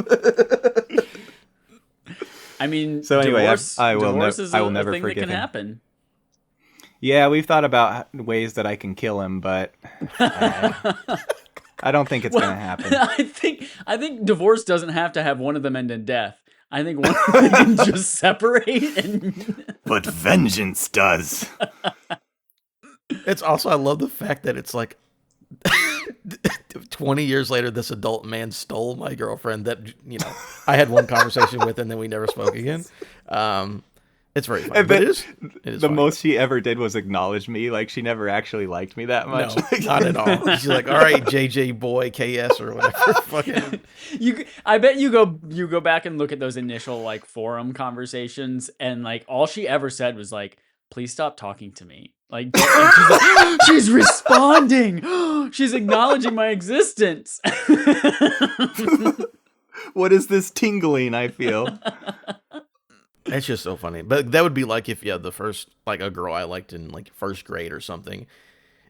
I mean, so anyway, divorce I will is never a thing forgive that can him. happen. Yeah, we've thought about ways that I can kill him, but I don't think it's going to happen. I think divorce doesn't have to have one of them end in death. I think one of them can just separate. But vengeance does. It's also, I love the fact that it's like 20 years later, this adult man stole my girlfriend that, I had one conversation with, and then we never spoke again. It's very funny. But it is the funny. most she ever did was acknowledge me. Like, she never actually liked me that much. No, not at all. She's like, all right, JJ boy, KS or whatever. Fucking. I bet you go back and look at those initial like forum conversations, and like all she ever said was like, please stop talking to me. Like, she's like, she's responding. She's acknowledging my existence. What is this tingling I feel? It's just so funny. But that would be like if, the first, like, a girl I liked in, like, first grade or something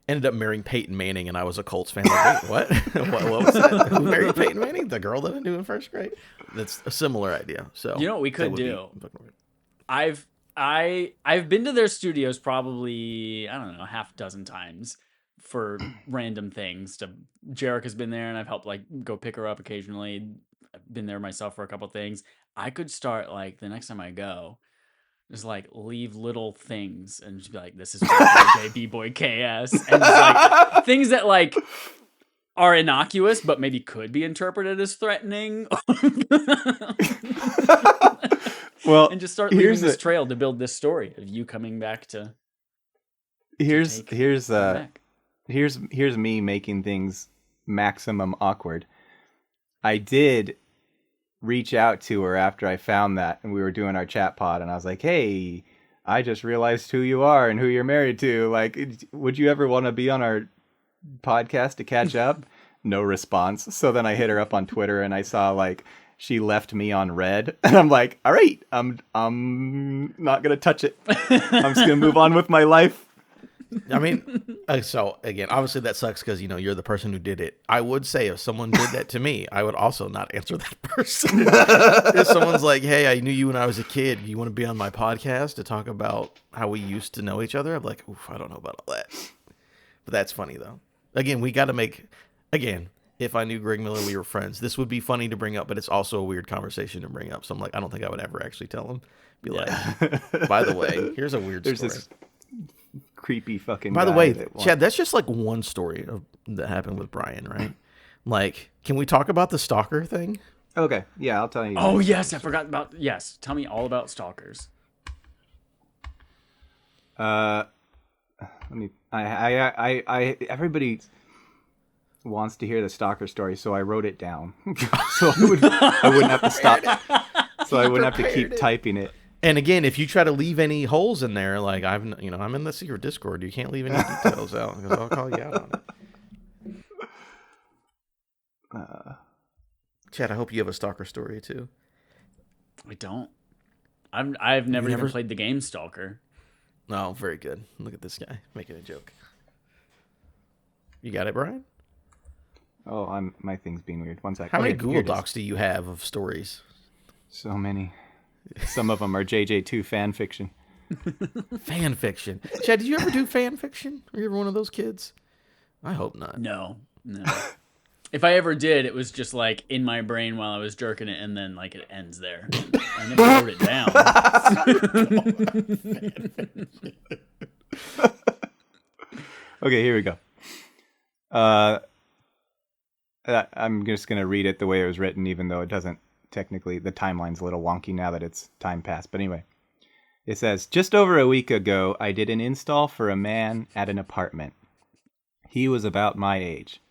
ended up marrying Peyton Manning, and I was a Colts fan. Like, wait, what? what was that? Who married Peyton Manning? The girl that I knew in first grade? That's a similar idea. So you know what we could do? I've been to their studios probably, I don't know, half a dozen times for random things. Jarek has been there, and I've helped like go pick her up occasionally. I've been there myself for a couple things. I could start like the next time I go, just like leave little things and just be like, "This is B-boy KS," and just, like things that like are innocuous but maybe could be interpreted as threatening. Well, and just start leaving this trail to build this story of you coming back to. Here's me making things maximum awkward. I did reach out to her after I found that, and we were doing our chat pod, and I was like, hey, I just realized who you are and who you're married to. Like, would you ever want to be on our podcast to catch up? No response. So then I hit her up on Twitter, and I saw like she left me on red, and I'm like, all right, I'm not gonna touch it. I'm just gonna move on with my life. I mean, so again, obviously that sucks because you're the person who did it. I would say if someone did that to me, I would also not answer that person. If someone's like, "Hey, I knew you when I was a kid. You want to be on my podcast to talk about how we used to know each other?" I'm like, "Oof, I don't know about all that." But that's funny though. Again, we got to make. Again, if I knew Greg Miller, we were friends. This would be funny to bring up, but it's also a weird conversation to bring up. So I'm like, I don't think I would ever actually tell him. Be like, by the way, here's a weird story. This creepy fucking By the guy way, Chad, that's just like one story that happened with Brian, right? Like, can we talk about the Stalker thing? Okay, yeah, I'll tell you. Oh yes, I forgot about tell me all about Stalkers. Let me. I everybody wants to hear the Stalker story, so I wrote it down, so I wouldn't have to stop. So I wouldn't have to keep typing it. And again, if you try to leave any holes in there, like I'm in the secret Discord, you can't leave any details out because I'll call you out on it. Chad, I hope you have a Stalker story too. I don't. I've never even played the game Stalker. Oh, very good. Look at this guy making a joke. You got it, Brian? Oh, my thing's being weird. One sec. How many Okay, Google here it is. Docs do you have of stories? So many. Some of them are JJ2 fan fiction. Fan fiction. Chad, did you ever do fan fiction? Were you ever one of those kids? I hope not. No. If I ever did, it was just like in my brain while I was jerking it, and then like it ends there. I never wrote it down. Okay, here we go. I'm just going to read it the way it was written, even though it doesn't technically, the timeline's a little wonky now that it's time passed. But anyway, it says, just over a week ago, I did an install for a man at an apartment. He was about my age.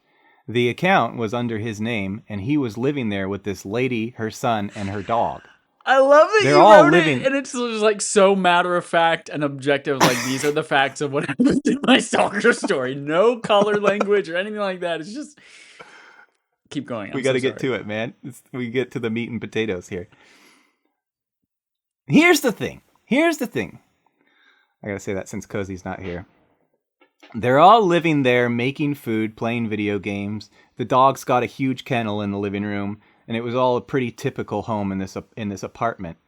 The account was under his name, and he was living there with this lady, her son, and her dog. I love that They're you all wrote living- it, and it's just like so matter of fact and objective. Like, these are the facts of what happened in my stalker story. No color language or anything like that. It's just keep going. We got to get to it, man. We get to the meat and potatoes here. Here's the thing. I got to say that since Kozi's not here. They're all living there, making food, playing video games. The dog's got a huge kennel in the living room, and it was all a pretty typical home in this apartment.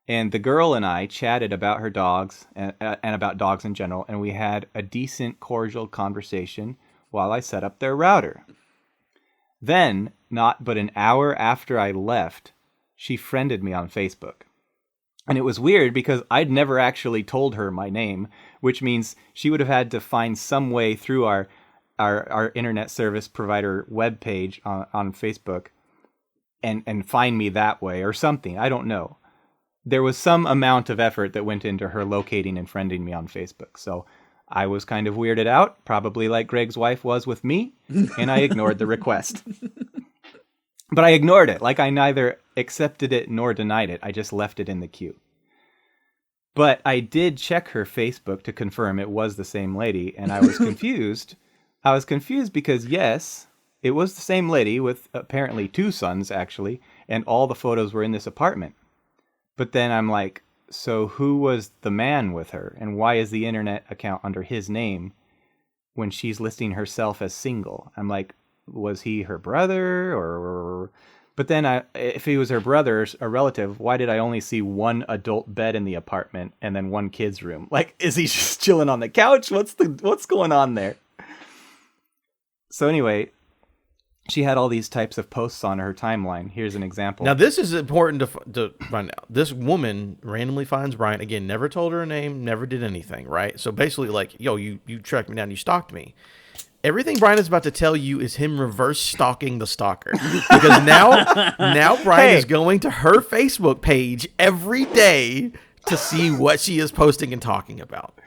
And the girl and I chatted about her dogs and about dogs in general, and we had a decent, cordial conversation while I set up their router. Then, not but an hour after I left, she friended me on Facebook. And it was weird because I'd never actually told her my name, which means she would have had to find some way through our internet service provider webpage on Facebook and find me that way or something. I don't know. There was some amount of effort that went into her locating and friending me on Facebook. So I was kind of weirded out, probably like Greg's wife was with me, and I ignored the request. But I ignored it, like I neither accepted it nor denied it. I just left it in the queue. But I did check her Facebook to confirm it was the same lady, and I was confused. I was confused because, yes, it was the same lady with apparently 2 sons, actually, and all the photos were in this apartment. But then I'm like, so who was the man with her, and why is the internet account under his name when she's listing herself as single? I'm like, was he her brother or? But then if he was her brother, a relative, why did I only see 1 adult bed in the apartment and then 1 kid's room? Like, is he just chilling on the couch? What's going on there? So anyway, she had all these types of posts on her timeline. Here's an example. Now, this is important to find out. This woman randomly finds Brian. Again, never told her her name, never did anything, right? So basically, like, yo, you tracked me down, you stalked me. Everything Brian is about to tell you is him reverse stalking the stalker. Because now Brian is going to her Facebook page every day to see what she is posting and talking about.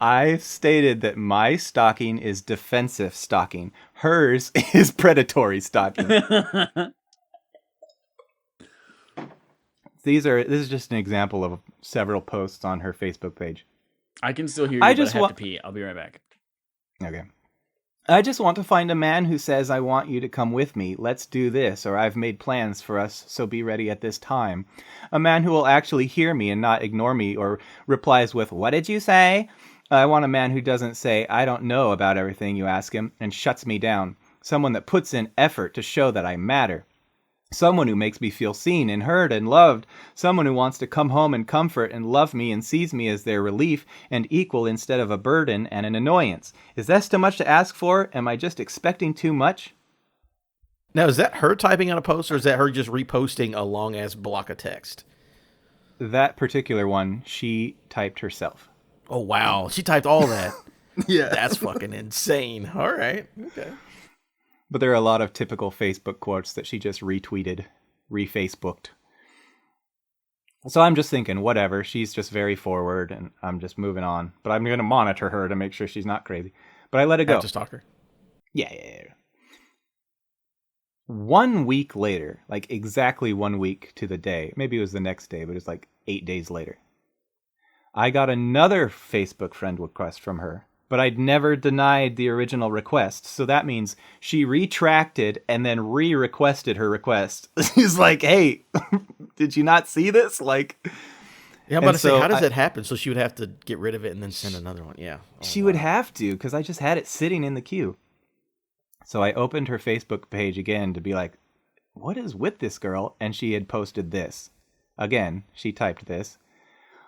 I've stated that my stalking is defensive stalking. Hers is predatory stalking. This is just an example of several posts on her Facebook page. I can still hear you, but I have to pee. I'll be right back. Okay. I just want to find a man who says, I want you to come with me. Let's do this, or I've made plans for us, so be ready at this time. A man who will actually hear me and not ignore me or replies with, what did you say? I want a man who doesn't say, I don't know about everything you ask him, and shuts me down. Someone that puts in effort to show that I matter. Someone who makes me feel seen and heard and loved. Someone who wants to come home and comfort and love me and sees me as their relief and equal instead of a burden and an annoyance. Is that too much to ask for? Am I just expecting too much? Now, is that her typing on a post, or is that her just reposting a long-ass block of text? That particular one, she typed herself. Oh, wow. She typed all that. Yeah. That's fucking insane. All right. Okay. But there are a lot of typical Facebook quotes that she just retweeted, re-Facebooked. So I'm just thinking, whatever, she's just very forward, and I'm just moving on. But I'm going to monitor her to make sure she's not crazy. But I let it go. To stalk her. Yeah. 1 week later, like exactly 1 week to the day, maybe it was the next day, but it was like 8 days later, I got another Facebook friend request from her. But I'd never denied the original request. So that means she retracted and then re-requested her request. She's like, hey, did you not see this? Like, Yeah, I'm about And to say, so how does that happen? So she would have to get rid of it and then send another one. Yeah. Oh, she would have to, because I just had it sitting in the queue. So I opened her Facebook page again to be like, what is with this girl? And she had posted this. Again, she typed this.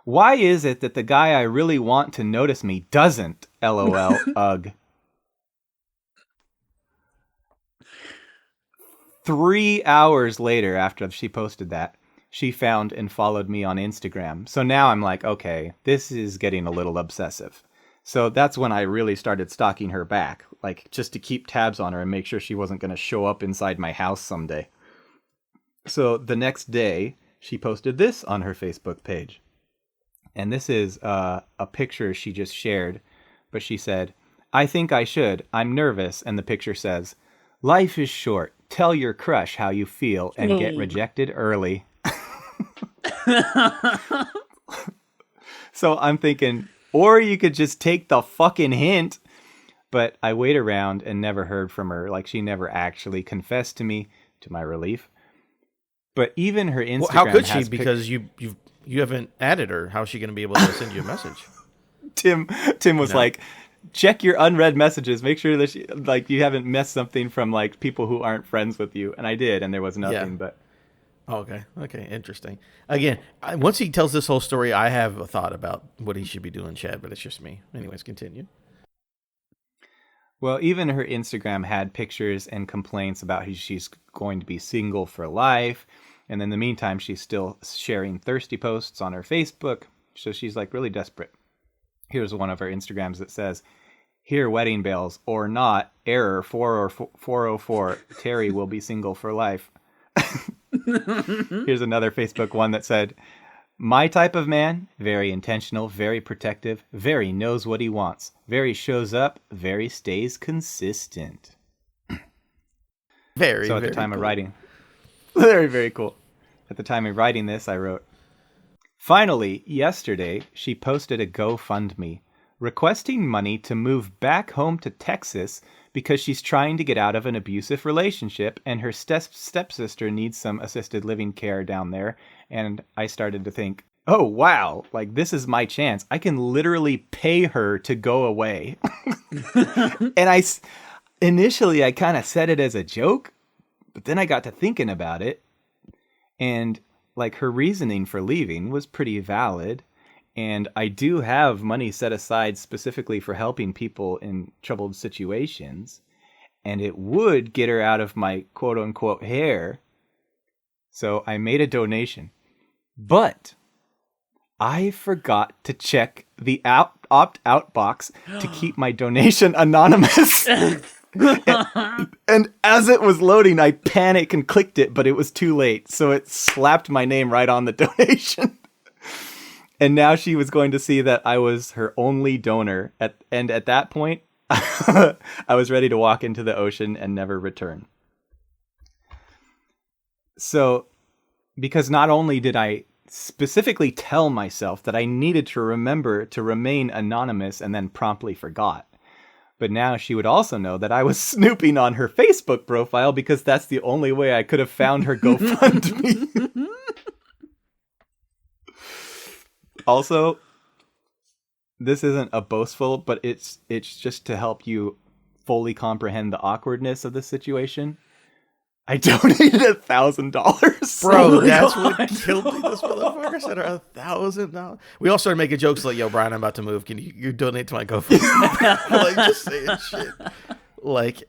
Why is it that the guy I really want to notice me doesn't? LOL. Ugh. 3 hours later, after she posted that, she found and followed me on Instagram. So now I'm like, okay, this is getting a little obsessive. So that's when I really started stalking her back, like just to keep tabs on her and make sure she wasn't going to show up inside my house someday. So the next day, she posted this on her Facebook page. And this is a picture she just shared. But she said, I think I should. I'm nervous. And the picture says, life is short. Tell your crush how you feel and get rejected early. So I'm thinking, or you could just take the fucking hint. But I wait around and never heard from her. Like, she never actually confessed to me, to my relief. But even her Instagram. Well, how could she? Because you haven't added her. How is she going to be able to send you a message? Tim was like, check your unread messages. Make sure that you haven't missed something from like people who aren't friends with you. And I did, and there was nothing. Yeah. But okay, interesting. Again, once he tells this whole story, I have a thought about what he should be doing, Chad. But it's just me. Anyways, continue. Well, even her Instagram had pictures and complaints about how she's going to be single for life. And in the meantime, she's still sharing thirsty posts on her Facebook. So she's like really desperate. Here's one of her Instagrams that says, here, wedding bells or not, error 404, Terry will be single for life. Here's another Facebook one that said, my type of man, very intentional, very protective, very knows what he wants, very shows up, very stays consistent. Very, so at very the time cool. of writing, very, very cool. At the time of writing this, I wrote, finally, yesterday, she posted a GoFundMe requesting money to move back home to Texas because she's trying to get out of an abusive relationship and her stepsister needs some assisted living care down there. And I started to think, oh, wow, like this is my chance. I can literally pay her to go away. And initially I kind of said it as a joke, but then I got to thinking about it. And like her reasoning for leaving was pretty valid. And I do have money set aside specifically for helping people in troubled situations. And it would get her out of my quote unquote hair. So I made a donation. But I forgot to check the opt-out box to keep my donation anonymous. And as it was loading, I panicked and clicked it, but it was too late. So it slapped my name right on the donation. And now she was going to see that I was her only donor. And at that point, I was ready to walk into the ocean and never return. So, because not only did I specifically tell myself that I needed to remember to remain anonymous and then promptly forgot, but now she would also know that I was snooping on her Facebook profile because that's the only way I could have found her GoFundMe. Also, this isn't a boastful, but it's just to help you fully comprehend the awkwardness of the situation. I donated $1,000. Bro, that's what killed me. This motherfucker said $1,000. We all started making jokes like, yo, Brian, I'm about to move. Can you donate to my GoFundMe? Like, just saying shit. Like,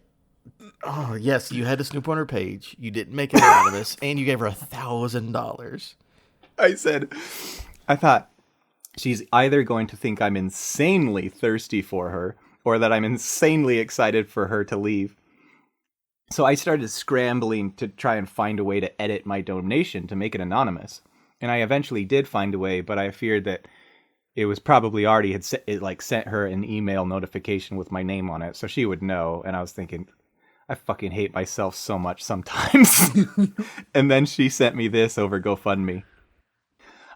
oh, yes, you had to snoop on her page. You didn't make it anonymous, and you gave her $1,000. I thought, she's either going to think I'm insanely thirsty for her or that I'm insanely excited for her to leave. So I started scrambling to try and find a way to edit my donation to make it anonymous. And I eventually did find a way, but I feared that it was probably already had sent her an email notification with my name on it, so she would know. And I was thinking, I fucking hate myself so much sometimes. And then she sent me this over GoFundMe.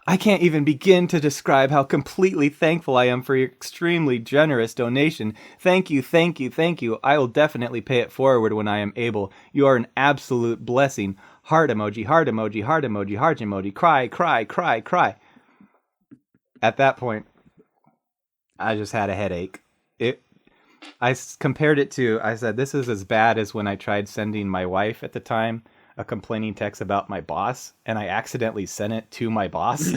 I can't even begin to describe how completely thankful I am for your extremely generous donation. Thank you, thank you, thank you. I will definitely pay it forward when I am able. You are an absolute blessing. Heart emoji, heart emoji, heart emoji, heart emoji. Cry, cry, cry, cry. at that point, I just had a headache. Compared it to, I said, this is as bad as when I tried sending my wife at the time a complaining text about my boss, and I accidentally sent it to my boss.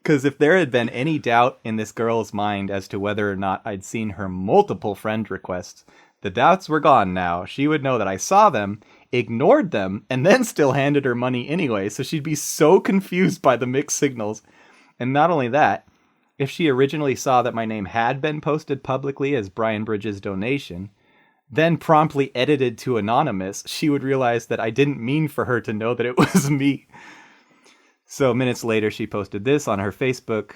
Because if there had been any doubt in this girl's mind as to whether or not I'd seen her multiple friend requests, the doubts were gone now. She would know that I saw them, ignored them, and then still handed her money anyway, so she'd be so confused by the mixed signals. And not only that, if she originally saw that my name had been posted publicly as Brian Bridges' donation, then promptly edited to anonymous, she would realize that I didn't mean for her to know that it was me. So minutes later, she posted this on her Facebook.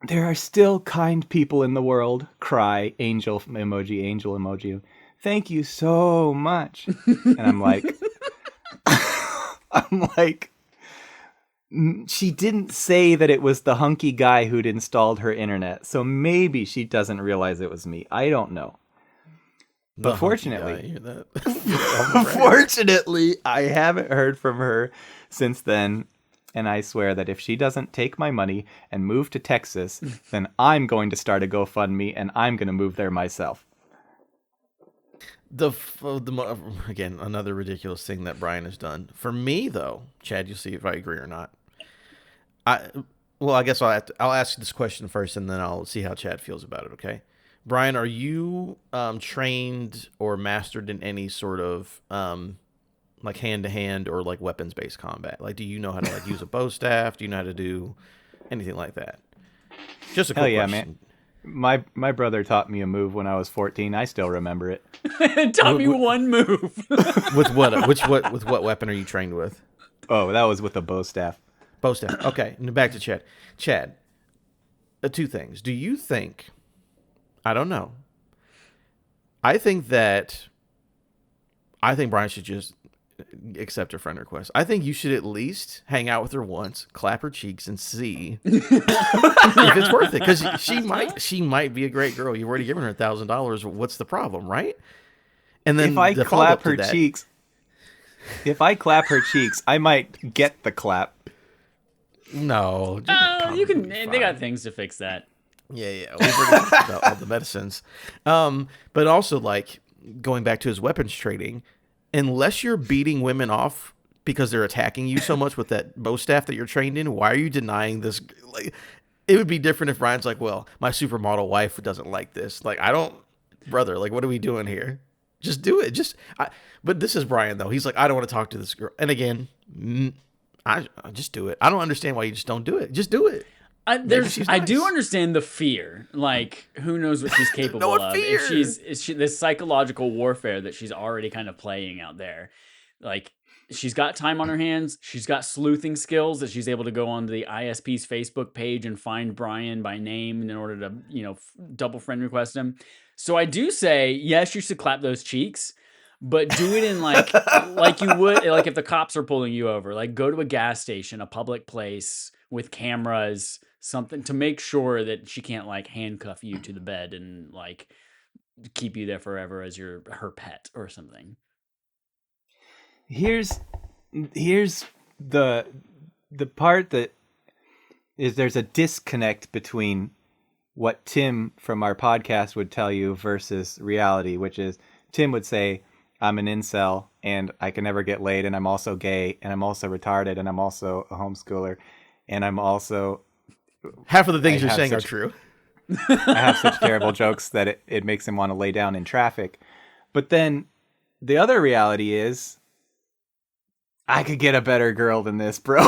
There are still kind people in the world. Cry, angel emoji, angel emoji. Thank you so much. And I'm like, she didn't say that it was the hunky guy who'd installed her internet. So maybe she doesn't realize it was me. I don't know. But fortunately, I haven't heard from her since then. And I swear that if she doesn't take my money and move to Texas, then I'm going to start a GoFundMe and I'm going to move there myself. Again, another ridiculous thing that Brian has done. For me, though, Chad, you'll see if I agree or not. I guess I'll ask this question first, and then I'll see how Chad feels about it. Okay, Brian, are you trained or mastered in any sort of like hand-to-hand or like weapons-based combat? Like, do you know how to like use a bow staff? Do you know how to do anything like that? Just a quick question. Man. My brother taught me a move when I was 14. I still remember it. Taught me one move. With what? With what weapon are you trained with? Oh, that was with a bow staff. Bow staff. Okay, back to Chad. Chad, two things. Do you think? I don't know. I think Brian should just accept her friend request. I think you should at least hang out with her once, clap her cheeks, and see if it's worth it. Because she might be a great girl. You've already given her $1,000. What's the problem, right? And then if I clap her cheeks, I might get the clap. No, you can. They got things to fix that. Yeah. We've already talked about all the medicines. But also, like, going back to his weapons trading, unless you're beating women off because they're attacking you so much with that bow staff that you're trained in, why are you denying this? Like, it would be different if Ryan's like, well, my supermodel wife doesn't like this. Like, brother, like, what are we doing here? Just do it. But this is Brian, though. He's like, I don't want to talk to this girl. And again, I just do it. I don't understand why you just don't do it. Just do it. I do understand the fear. Like, who knows what she's capable of? Fear. If she's this psychological warfare that she's already kind of playing out there. Like, she's got time on her hands. She's got sleuthing skills that she's able to go onto the ISP's Facebook page and find Brian by name in order to, double friend request him. So I do say, yes, you should clap those cheeks, but do it in like you would, like if the cops are pulling you over. Like, go to a gas station, a public place with cameras, something to make sure that she can't like handcuff you to the bed and like keep you there forever as her pet or something. Here's the part that is, there's a disconnect between what Tim from our podcast would tell you versus reality, which is Tim would say, I'm an incel and I can never get laid, and I'm also gay, and I'm also retarded, and I'm also a homeschooler, and I'm also... Half of the things you're saying are true. I have such terrible jokes that it makes him want to lay down in traffic. But then the other reality is, I could get a better girl than this, bro.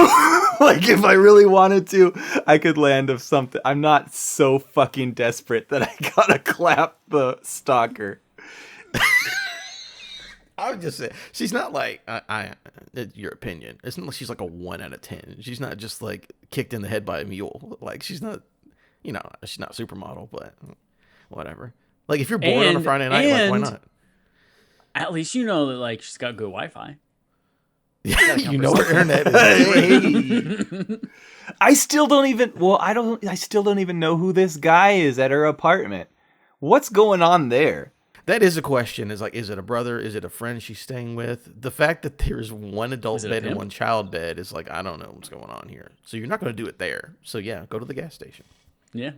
Like, if I really wanted to, I could land of something. I'm not so fucking desperate that I gotta clap the stalker. I would just say, she's not like, your opinion. It's not like she's like a 1 out of 10. She's not just like kicked in the head by a mule. Like, she's not, she's not supermodel, but whatever. Like, if you're bored on a Friday night, like, why not? At least you know that, like, she's got good Wi-Fi. Yeah, you know where internet is. I still don't even know who this guy is at her apartment. What's going on there? That is a question. Is like, is it a brother? Is it a friend she's staying with? The fact that there's one adult Is it a bed and pimp? one child bed is like, I don't know what's going on here. So you're not going to do it there. So yeah, go to the gas station. Yeah.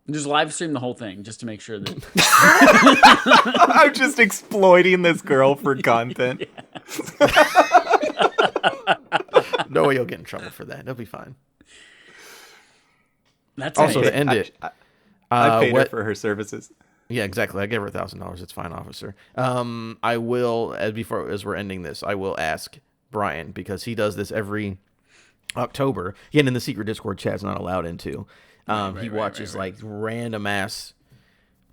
Just live stream the whole thing just to make sure that. I'm just exploiting this girl for content. No way you'll get in trouble for that. It'll be fine. That's Also, it. to end it, I paid her what- for her services. Yeah, exactly. I gave her $1,000. It's fine, officer. I will, as we're ending this, I will ask Brian, because he does this every October. Again, in the secret Discord chat's not allowed into. He watches like random ass,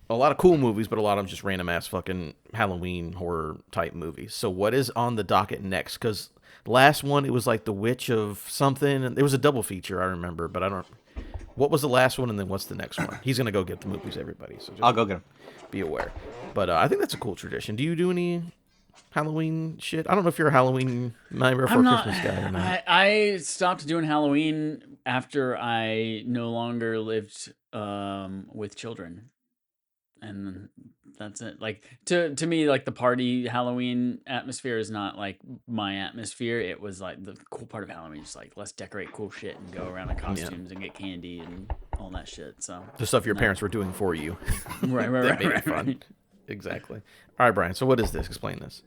a lot of cool movies, but a lot of them just random ass fucking Halloween horror type movies. So what is on the docket next? Because last one, it was like The Witch of something, and it was a double feature, I remember, but I don't. What was the last one, and then what's the next one? He's gonna go get the movies, everybody. So just I'll go get him. be aware. But I think that's a cool tradition. Do you do any Halloween shit? I don't know if you're a Halloween Nightmare Before I'm not. Christmas guy or not. I stopped doing Halloween after I no longer lived with children, and that's it. Like to me, like the party Halloween atmosphere is not like my atmosphere. It was like the cool part of Halloween is like let's decorate cool shit and go around in costumes and get candy and all that shit. So The stuff your parents were doing for you. right, That made it right. fun. Exactly. All right, Brian. So what is this? Explain this.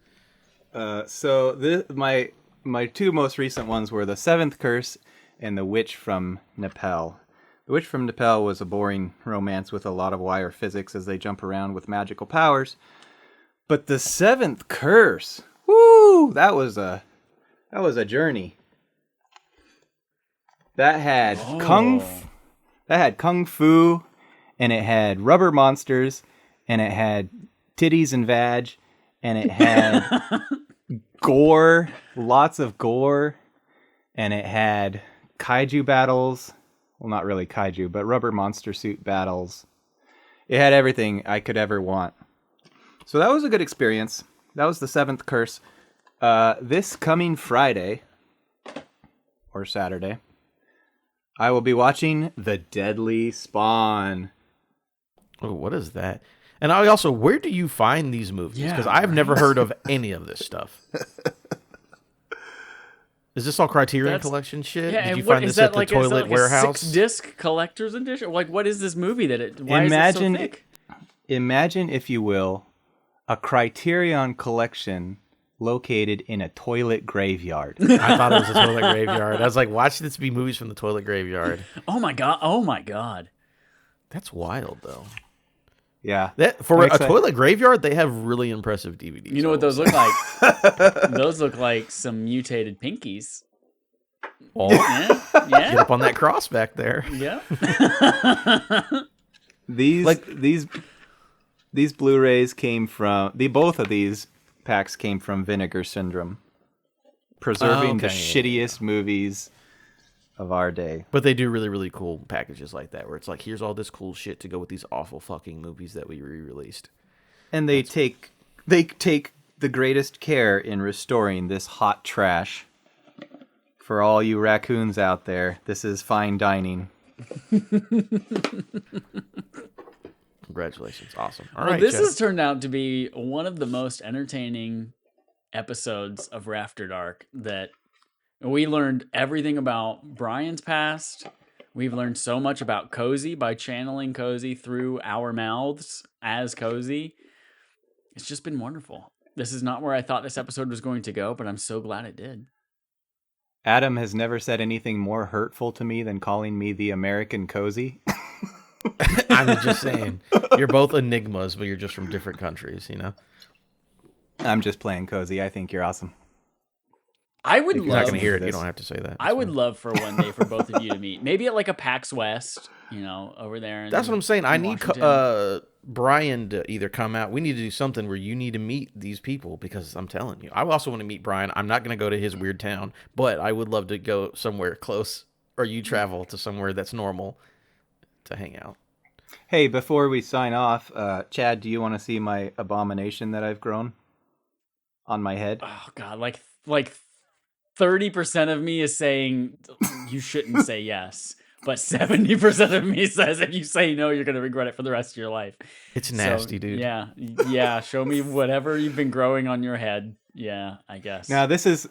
My two most recent ones were The Seventh Curse and The Witch from Nepal. The Witch from Nepal was a boring romance with a lot of wire physics as they jump around with magical powers. But The Seventh Curse, woo! That was a journey. That had kung fu, and it had rubber monsters, and it had titties and vag, and it had gore, lots of gore, and it had kaiju battles. Well, not really kaiju, but rubber monster suit battles. It had everything I could ever want. So that was a good experience. That was The Seventh Curse. This coming Friday, or Saturday, I will be watching The Deadly Spawn. Oh, what is that? And I also, where do you find these movies? Yeah, Because I've never heard of any of this stuff. Is this all Criterion Collection shit? Yeah, Did you and what find is this that at the like? Is that Toilet like Warehouse? A 6-disc collector's edition? Like, what is this movie that it? Why is it so thick? Imagine, if you will, a Criterion Collection located in a toilet graveyard. I thought it was a toilet graveyard. I was like, watch this be movies from the toilet graveyard. Oh my god! Oh my god! That's wild, though. Yeah. That for I'm a excited. toilet graveyard, they have really impressive DVDs. You know what those look like? Those look like some mutated pinkies. Oh, Yeah, get yeah, up on that cross back there. yeah. These Blu-rays came from both of these packs came from Vinegar Syndrome, preserving the Okay. shittiest movies of our day. But they do really, really cool packages like that, where it's like, here's all this cool shit to go with these awful fucking movies that we re-released. And they take the greatest care in restoring this hot trash. For all you raccoons out there, this is fine dining. Congratulations. Awesome. All Well, right, this Chad. has turned out to be one of the most entertaining episodes of Rafter Dark. That we learned everything about Brian's past. We've learned so much about Kozi by channeling Kozi through our mouths as Kozi. It's just been wonderful. This is not where I thought this episode was going to go, but I'm so glad it did. Adam has never said anything more hurtful to me than calling me the American Kozi. I'm just saying, you're both enigmas, but you're just from different countries, you know? I'm just playing Kozi. I think you're awesome. I would You're not love. going to hear it. You this. don't have to say that. I would love for one day for both of you to meet. Maybe at like a PAX West, over there. That's what I'm saying. I in need Washington. Brian to either come out. We need to do something where you need to meet these people, because I'm telling you, I also want to meet Brian. I'm not going to go to his weird town, but I would love to go somewhere close, or you travel to somewhere that's normal to hang out. Hey, before we sign off, Chad, do you want to see my abomination that I've grown on my head? Oh god, like 30% of me is saying you shouldn't say yes. but 70% of me says if you say no, you're gonna regret it for the rest of your life. It's nasty, So, dude. Yeah. Show me whatever you've been growing on your head. Yeah, I guess. Now this is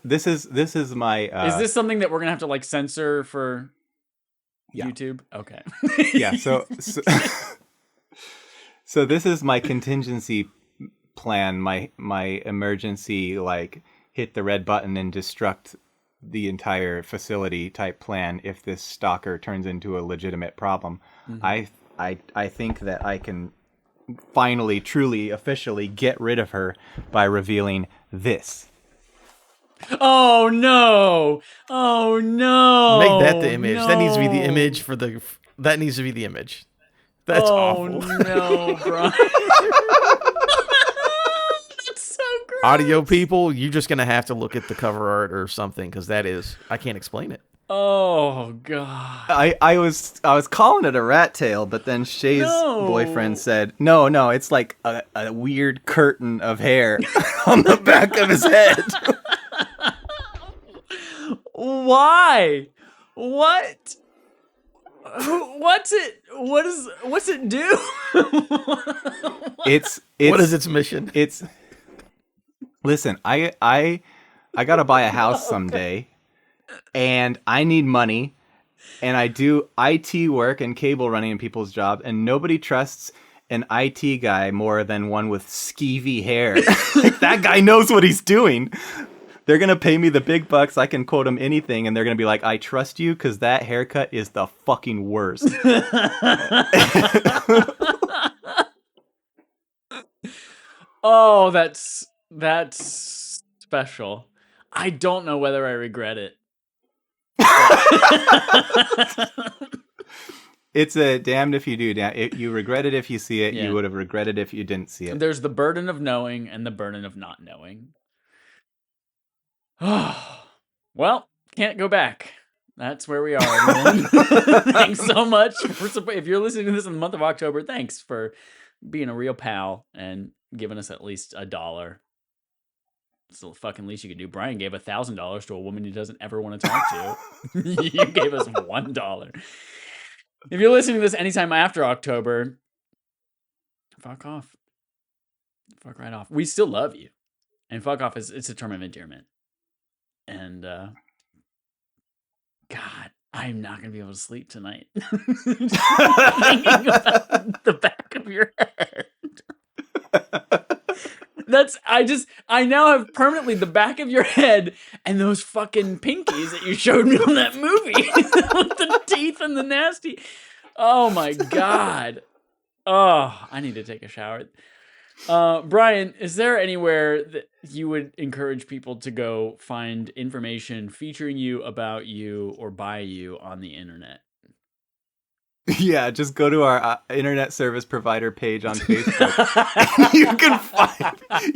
my Is this something that we're gonna have to like censor for Yeah. YouTube? Okay. yeah. So this is my contingency plan, my emergency like hit the red button and destruct the entire facility type plan if this stalker turns into a legitimate problem. I think that I can finally, truly, officially get rid of her by revealing this. Oh no! Oh no! Make that the image. That needs to be the No. image for the. That needs to be the image. That's awful. No, Brian. That's so gross. Audio people, you're just gonna have to look at the cover art or something because that is. I can't explain it. Oh god. I was calling it a rat tail, but then Shay's No. boyfriend said, no, it's like a weird curtain of hair on the back of his head. Why? What? What's it? What's it do? It's What is its mission? It's listen, I gotta buy a house someday, and I need money, and I do IT work and cable running in people's jobs, and nobody trusts an IT guy more than one with skeevy hair. Like, that guy knows what he's doing. They're gonna pay me the big bucks. I can quote them anything, and they're gonna be like, "I trust you because that haircut is the fucking worst." Oh, that's special. I don't know whether I regret it. It's a damned if you do. You regret it if you see it. Yeah. You would have regretted if you didn't see it. There's the burden of knowing and the burden of not knowing. Well, can't go back. That's where we are, everyone. Thanks so much for support. If you're listening to this in the month of October, thanks for being a real pal and giving us at least $1. It's the fucking least you could do. Brian gave $1,000 to a woman he doesn't ever want to talk to. You gave us $1. If you're listening to this anytime after October, fuck off. Fuck right off. We still love you. And fuck off it's a term of endearment. And God, I'm not gonna be able to sleep tonight. Thinking about the back of your head. I now have permanently the back of your head and those fucking pinkies that you showed me on that movie with the teeth and the nasty. Oh my God. Oh, I need to take a shower. Brian, is there anywhere that you would encourage people to go find information featuring you, about you, or by you on the internet? Yeah, just go to our internet service provider page on Facebook.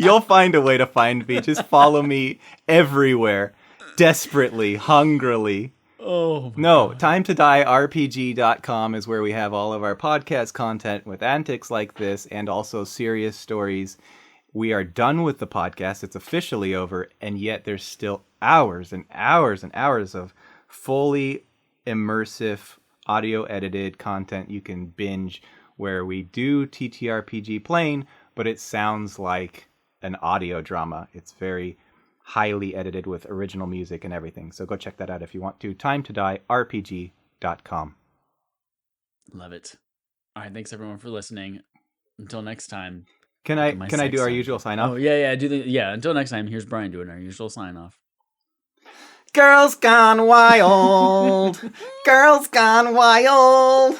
You'll find a way to find me. Just follow me everywhere, desperately, hungrily. Oh no, God. timetodierpg.com is where we have all of our podcast content with antics like this and also serious stories. We are done with the podcast. It's officially over, and yet there's still hours and hours and hours of fully immersive audio edited content you can binge where we do TTRPG playing, but it sounds like an audio drama. It's very highly edited with original music and everything. So go check that out if you want to. timetodierpg.com. Love it. All right, thanks everyone for listening. Until next time. Can I do our usual sign off? Oh yeah. Until next time, here's Brian doing our usual sign off. Girls gone wild. Girls gone wild.